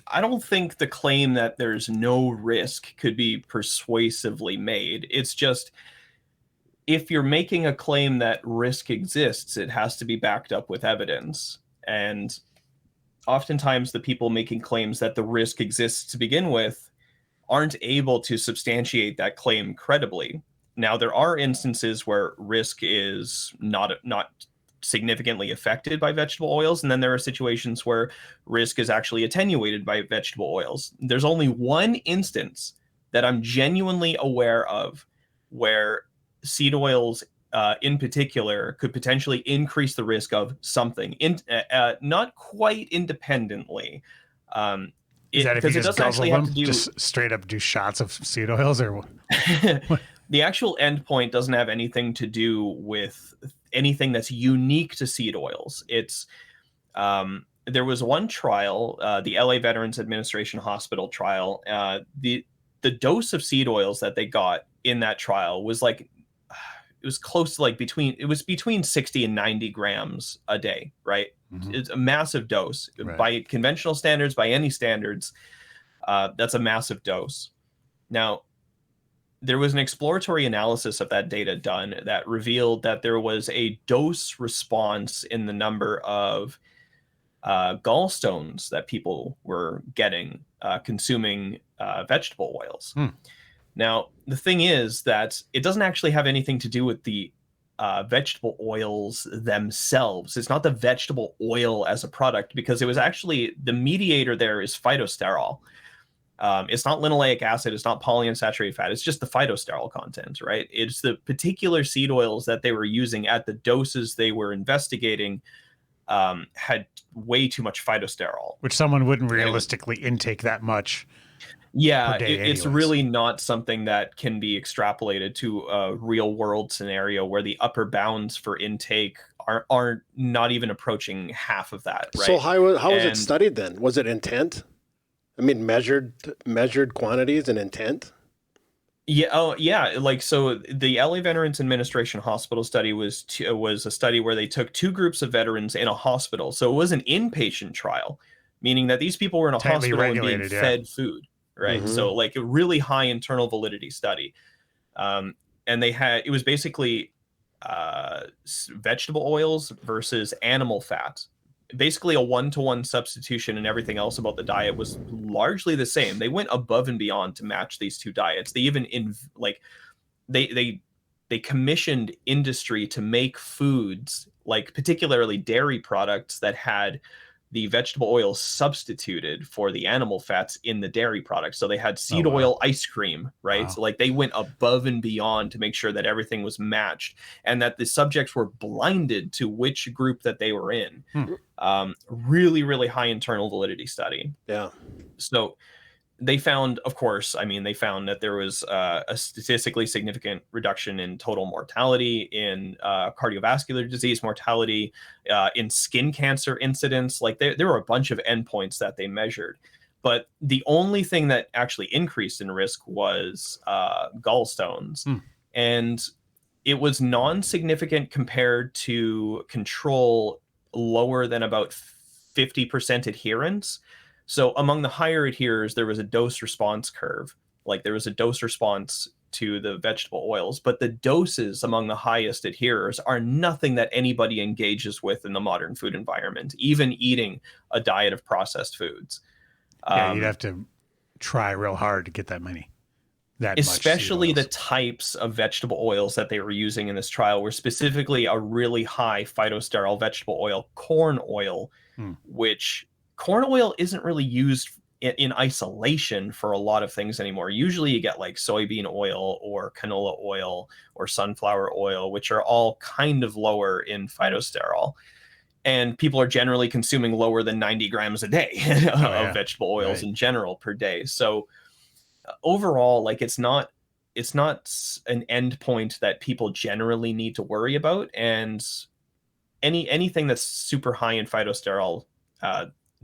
I don't think the claim that there's no risk could be persuasively made. It's just if you're making a claim that risk exists, it has to be backed up with evidence. And oftentimes, the people making claims that the risk exists to begin with aren't able to substantiate that claim credibly. Now, there are instances where risk is not significantly affected by vegetable oils, and then there are situations where risk is actually attenuated by vegetable oils. There's only one instance that I'm genuinely aware of where seed oils in particular could potentially increase the risk of something, not quite independently. Is that if you Because it just doesn't guzzle actually have them? to do Just straight up do shots of seed oils, or the actual endpoint doesn't have anything to do with anything that's unique to seed oils. It's there was one trial, the LA Veterans Administration Hospital trial. The dose of seed oils that they got in that trial was like it was close to between 60 and 90 grams a day, right? Mhm. It's a massive dose Right. by conventional standards, by any standards. That's a massive dose. Now, there was an exploratory analysis of that data done that revealed that there was a dose response in the number of gallstones that people were getting consuming vegetable oils. Now, the thing is that it doesn't actually have anything to do with the vegetable oils themselves. It's not the vegetable oil as a product, because it was actually the mediator there is phytosterol. It's not linoleic acid. It's not polyunsaturated fat. It's just the phytosterol content, right? It's the particular seed oils that they were using at the doses they were investigating had way too much phytosterol. which someone wouldn't realistically intake that much. Yeah, per day it's anyways. really not something that can be extrapolated to a real world scenario where the upper bounds for intake are not even approaching half of that, right? So how was it And- studied then? Was it intent? I mean, measured quantities and intent. Yeah. Oh, yeah. Like, so the LA Veterans Administration Hospital study was a study where they took two groups of veterans in a hospital. So it was an inpatient trial, meaning that these people were in a Tightly hospital and being regulated, yeah. fed food, right? Mhm. So like a really high internal validity study. And it was basically vegetable oils versus animal fat. Basically a one-to-one substitution, and everything else about the diet was largely the same. They went above and beyond to match these two diets. They even they commissioned industry to make foods, like particularly dairy products, that had the vegetable oil substituted for the animal fats in the dairy products. So they had seed wow. oil ice cream, right? Wow. So like they went above and beyond to make sure that everything was matched and that the subjects were blinded to which group that they were in. Really, really high internal validity study. Yeah. So they found, of course, I mean, they found that there was a statistically significant reduction in total mortality, in cardiovascular disease mortality, in skin cancer incidents. Like there were a bunch of endpoints that they measured. But the only thing that actually increased in risk was gallstones. And it was non-significant compared to control lower than about 50% adherence. So among the higher adherers, there was a dose response curve. Like there was a dose response to the vegetable oils, but the doses among the highest adherers are nothing that anybody engages with in the modern food environment, even eating a diet of processed foods. Yeah, you'd have to try real hard to get that many. Especially the types of vegetable oils that they were using in this trial were specifically a really high phytosterol vegetable oil, corn oil, which corn oil isn't really used in isolation for a lot of things anymore. Usually you get like soybean oil or canola oil or sunflower oil, which are all kind of lower in phytosterol. And people are generally consuming lower than 90 grams a day of vegetable oils in general per day. So overall, like it's not an endpoint that people generally need to worry about. And anything that's super high in phytosterol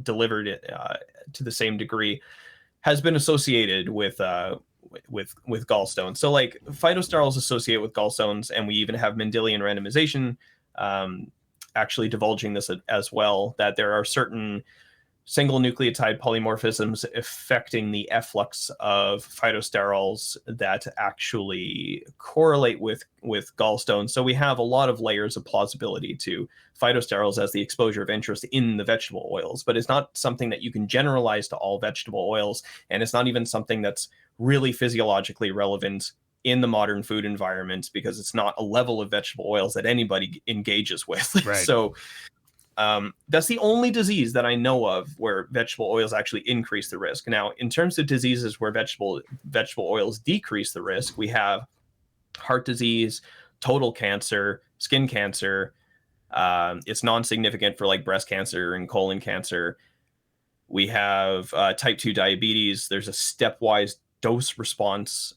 delivered to the same degree has been associated with gallstones. So like phytosterol is associated with gallstones, and we even have Mendelian randomization actually divulging this as well, that there are certain single nucleotide polymorphisms affecting the efflux of phytosterols that actually correlate with gallstones. So we have a lot of layers of plausibility to phytosterols as the exposure of interest in the vegetable oils, but it's not something that you can generalize to all vegetable oils, and it's not even something that's really physiologically relevant in the modern food environment because it's not a level of vegetable oils that anybody engages with. Right. So that's the only disease that I know of where vegetable oils actually increase the risk. Now, in terms of diseases where vegetable oils decrease the risk, we have heart disease, total cancer, skin cancer. It's non-significant for like breast cancer and colon cancer. We have type 2 diabetes. There's a stepwise dose response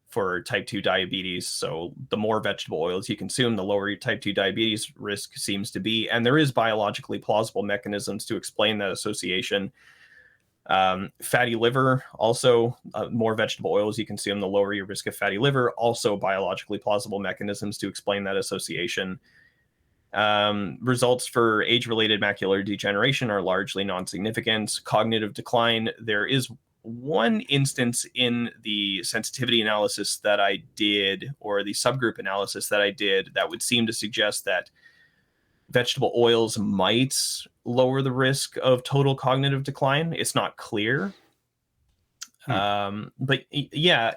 for type 2 diabetes. So the more vegetable oils you consume, the lower your type 2 diabetes risk seems to be. And there is biologically plausible mechanisms to explain that association. Fatty liver, also more vegetable oils you consume, the lower your risk of fatty liver, also biologically plausible mechanisms to explain that association. Results for age-related macular degeneration are largely non-significant. Cognitive decline, there is one instance in the sensitivity analysis that I did, or the subgroup analysis that I did, that would seem to suggest that vegetable oils might lower the risk of total cognitive decline. It's not clear. But yeah,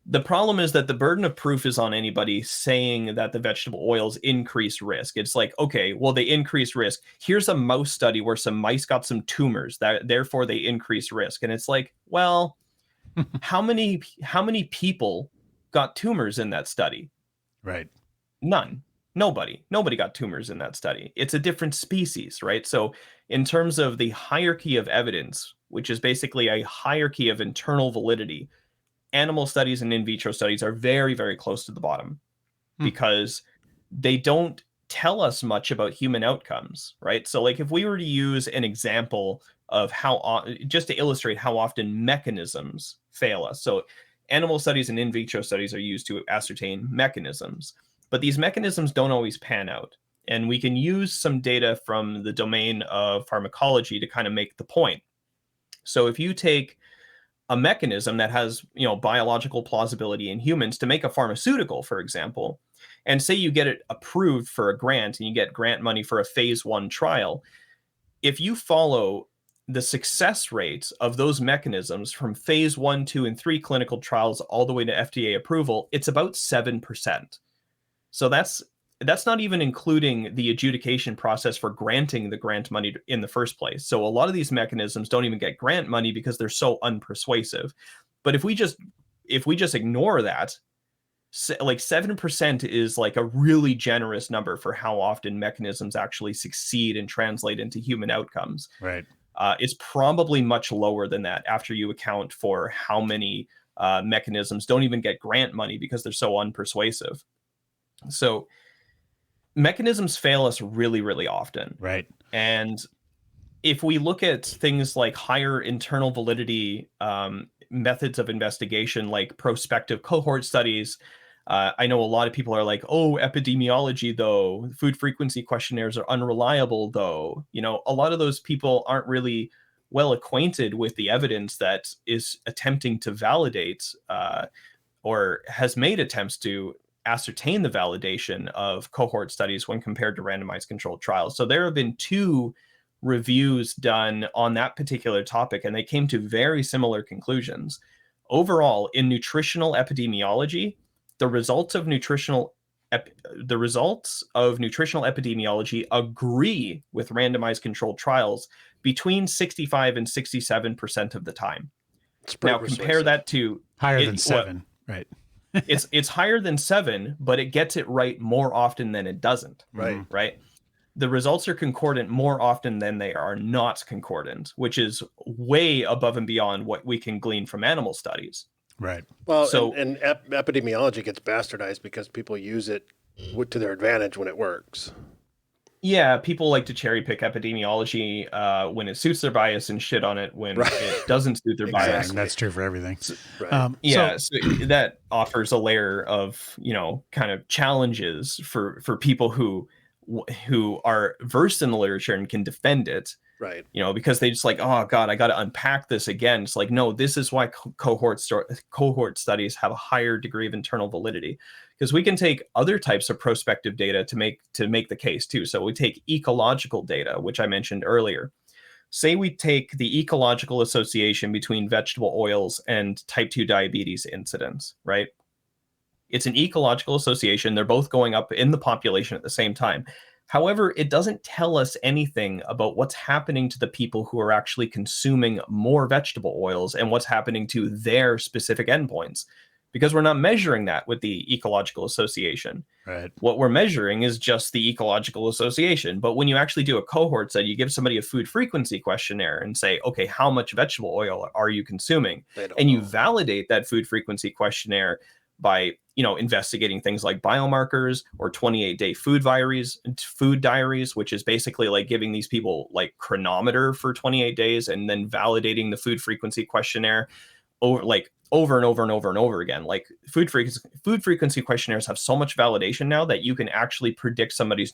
the problem is that the burden of proof is on anybody saying that the vegetable oils increase risk. It's like, okay, well, they increase risk. Here's a mouse study where some mice got some tumors, that therefore they increase risk. And it's like, well, how many people got tumors in that study? Right. None. Nobody got tumors in that study. It's a different species, right? So in terms of the hierarchy of evidence, which is basically a hierarchy of internal validity, animal studies and in vitro studies are very, very close to the bottom because they don't tell us much about human outcomes, right? So like if we were to use an example of just to illustrate how often mechanisms fail us. So animal studies and in vitro studies are used to ascertain mechanisms, but these mechanisms don't always pan out. And we can use some data from the domain of pharmacology to kind of make the point. So if you take a mechanism that has, biological plausibility in humans to make a pharmaceutical, for example, and say you get it approved for a grant and you get grant money for a phase 1 trial, if you follow the success rates of those mechanisms from phase 1, 2, and 3 clinical trials all the way to FDA approval, it's about 7%. So that's that's not even including the adjudication process for granting the grant money in the first place. So a lot of these mechanisms don't even get grant money because they're so unpersuasive. But if we just ignore that, like 7% is like a really generous number for how often mechanisms actually succeed and translate into human outcomes. Right. It's probably much lower than that after you account for how many mechanisms don't even get grant money because they're so unpersuasive. So mechanisms fail us really, really often. Right. And if we look at things like higher internal validity methods of investigation, like prospective cohort studies, I know a lot of people are like, oh, epidemiology, though, food frequency questionnaires are unreliable, though. You know, a lot of those people aren't really well acquainted with the evidence that is attempting to validate or has made attempts to ascertain the validation of cohort studies when compared to randomized controlled trials. So there have been 2 reviews done on that particular topic, and they came to very similar conclusions. Overall, in nutritional epidemiology, the results of nutritional epidemiology agree with randomized controlled trials between 65 and 67% of the time. Now compare that to higher than 7, right? it's higher than 7, but it gets it right more often than it doesn't. Right. The results are concordant more often than they are not concordant, which is way above and beyond what we can glean from animal studies. Right. Well, So- and epidemiology gets bastardized because people use it to their advantage when it works. Yeah, people like to cherry pick epidemiology when it suits their bias and shit on it when it doesn't suit their bias. Exactly. And that's true for everything. Right. Yeah, so that offers a layer of, kind of challenges for people who are versed in the literature and can defend it. Right. Because they just like, oh God, I got to unpack this again. It's like, no, this is why cohort studies have a higher degree of internal validity, because we can take other types of prospective data to make the case too. So we take ecological data, which I mentioned earlier. Say we take the ecological association between vegetable oils and type 2 diabetes incidence, right? It's an ecological association. They're both going up in the population at the same time. However, it doesn't tell us anything about what's happening to the people who are actually consuming more vegetable oils and what's happening to their specific endpoints, because we're not measuring that with the ecological association. Right. What we're measuring is just the ecological association. But when you actually do a cohort study, you give somebody a food frequency questionnaire and say, okay, how much vegetable oil are you consuming? And you validate that food frequency questionnaire by investigating things like biomarkers or 28-day food diaries, which is basically like giving these people like chronometer for 28 days and then validating the food frequency questionnaire over and over and over and over again. Like food frequency questionnaires have so much validation now that you can actually predict somebody's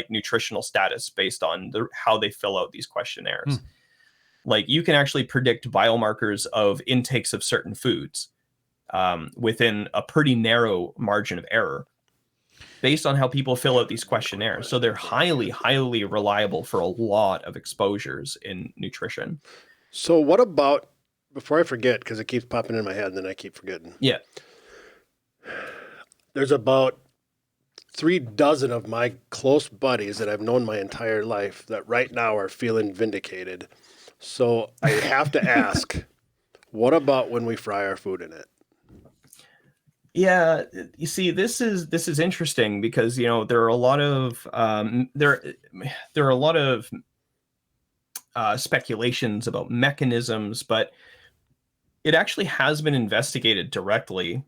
nutritional status based on how they fill out these questionnaires. Like you can actually predict biomarkers of intakes of certain foods within a pretty narrow margin of error based on how people fill out these questionnaires. So they're highly, highly reliable for a lot of exposures in nutrition. So what about, before I forget, because it keeps popping in my head and then I keep forgetting. Yeah. There's about 36 of my close buddies that I've known my entire life that right now are feeling vindicated. So I have to ask, what about when we fry our food in it? Yeah, you see, this is interesting because there are a lot of speculations about mechanisms, but it actually has been investigated directly,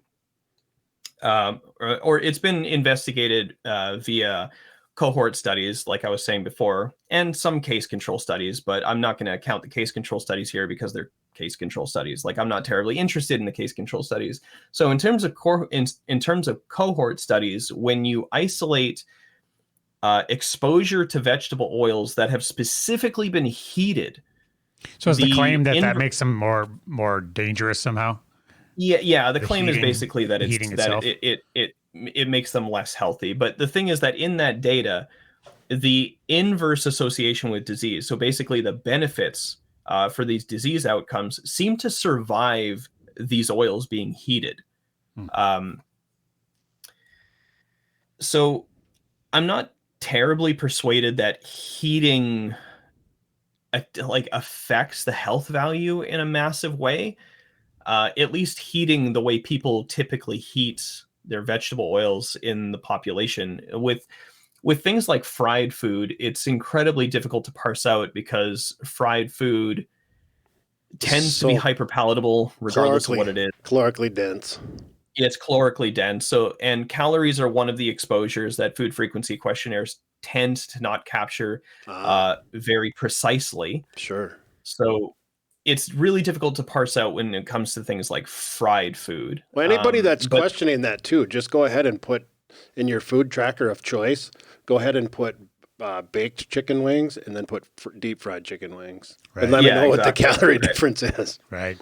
or it's been investigated via cohort studies, like I was saying before, and some case control studies. But I'm not going to count the case control studies here because they're case control studies. Like I'm not terribly interested in the case control studies. So in terms of cohort studies, when you isolate exposure to vegetable oils that have specifically been heated. So is the claim that makes them more dangerous somehow? Yeah. The claim is basically that it makes them less healthy. But the thing is that in that data, the inverse association with disease, so basically the benefits for these disease outcomes, seem to survive these oils being heated. So I'm not terribly persuaded that heating like affects the health value in a massive way. At least heating the way people typically heat their vegetable oils in the population. With things like fried food, it's incredibly difficult to parse out because fried food tends to be So hyperpalatable regardless of what it is. calorically dense. It's calorically dense. So, and calories are one of the exposures that food frequency questionnaires tend to not capture very precisely. Sure. So it's really difficult to parse out when it comes to things like fried food. Well, anybody that's but questioning that too, just go ahead and put in your food tracker of choice, go ahead and put baked chicken wings and then put deep fried chicken wings. Right. And let me Yeah, know what the exactly. calorie difference is. Right.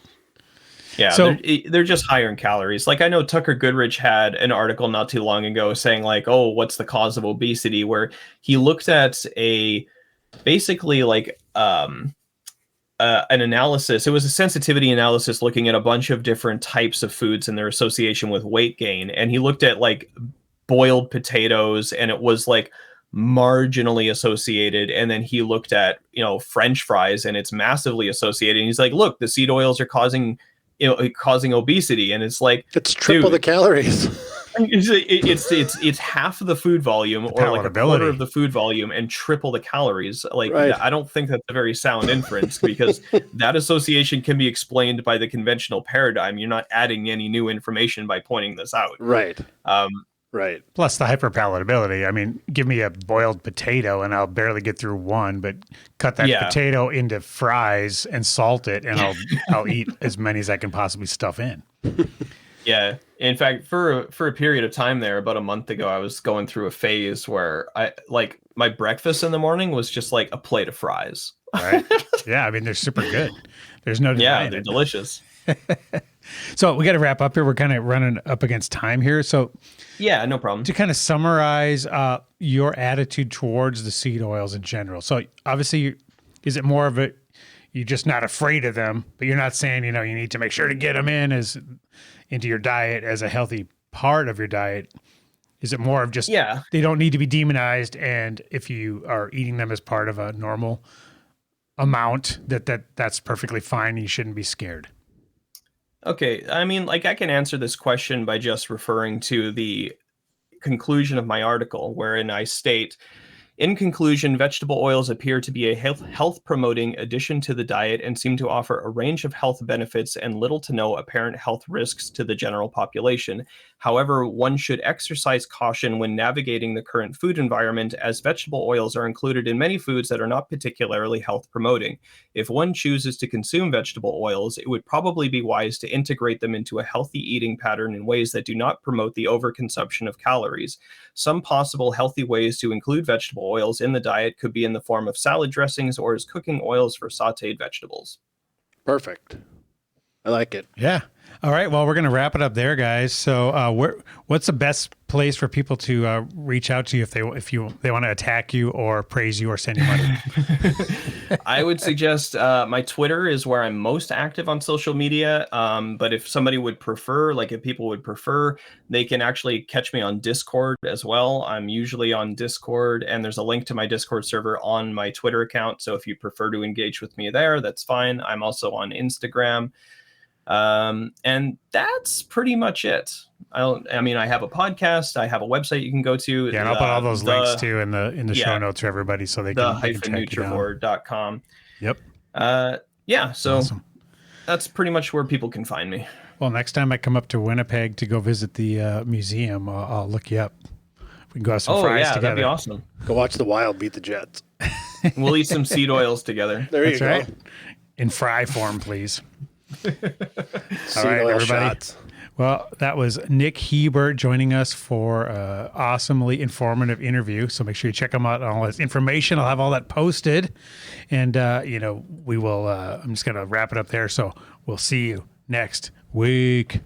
Yeah, So- they're just higher in calories. Like I know Tucker Goodrich had an article not too long ago saying like, oh, what's the cause of obesity? Where he looked at basically like an analysis. It was a sensitivity analysis looking at a bunch of different types of foods and their association with weight gain. And he looked at like boiled potatoes and it was like marginally associated. And then he looked at, French fries and it's massively associated. And he's like, look, the seed oils are causing obesity. And it's like, It's triple the calories. it's half of the food volume or like a quarter palatability. of the food volume and triple the calories. Like Right. I don't think that's a very sound inference because that association can be explained by the conventional paradigm. You're not adding any new information by pointing this out. Right. Right. Plus the hyperpalatability. I mean, give me a boiled potato and I'll barely get through one, but cut that Yeah. potato into fries and salt it, and I'll eat as many as I can possibly stuff in. Yeah. In fact, for a period of time there, about a month ago, I was going through a phase where my breakfast in the morning was just like a plate of fries. Right? Yeah, I mean they're super good. There's no Yeah, denying they're it. delicious. So we got to wrap up here. We're kind of running up against time here. So Yeah, no problem. to kind of summarize your attitude towards the seed oils in general. So obviously, is it more of a you're just not afraid of them, but you're not saying you need to make sure to get them into your diet as a healthy part of your diet? Is it more of just they don't need to be demonized, and if you are eating them as part of a normal amount, that's perfectly fine. You shouldn't be scared. Okay, I mean, like I can answer this question by just referring to the conclusion of my article, wherein I state, in conclusion, vegetable oils appear to be a health-promoting addition to the diet and seem to offer a range of health benefits and little to no apparent health risks to the general population. However, one should exercise caution when navigating the current food environment, as vegetable oils are included in many foods that are not particularly health-promoting. If one chooses to consume vegetable oils, it would probably be wise to integrate them into a healthy eating pattern in ways that do not promote the overconsumption of calories. Some possible healthy ways to include vegetable oils in the diet could be in the form of salad dressings or as cooking oils for sautéed vegetables. Perfect. I like it. Yeah. All right. Well, we're going to wrap it up there, guys. So, what's the best place for people to reach out to you if they want to attack you or praise you or send you money? I would suggest my Twitter is where I'm most active on social media. But if somebody would prefer, if people would prefer, they can actually catch me on Discord as well. I'm usually on Discord, and there's a link to my Discord server on my Twitter account. So if you prefer to engage with me there, that's fine. I'm also on Instagram. And that's pretty much it. I have a podcast, I have a website you can go to. Yeah, and I'll put all those links too in the show notes for everybody so they can check it out. The-nutrivore.com. Yep. So Awesome. That's pretty much where people can find me. Well, next time I come up to Winnipeg to go visit the museum, I'll look you up. We can go have some fries together. That'd be awesome. Go watch the Wild beat the Jets. We'll eat some seed oils together. There That's you right. go. In fry form, please. Seed right, oil everybody. shots. Well, that was Nick Hiebert joining us for an awesomely informative interview. So make sure you check him out on all his information. I'll have all that posted. And, we will, I'm just going to wrap it up there. So we'll see you next week.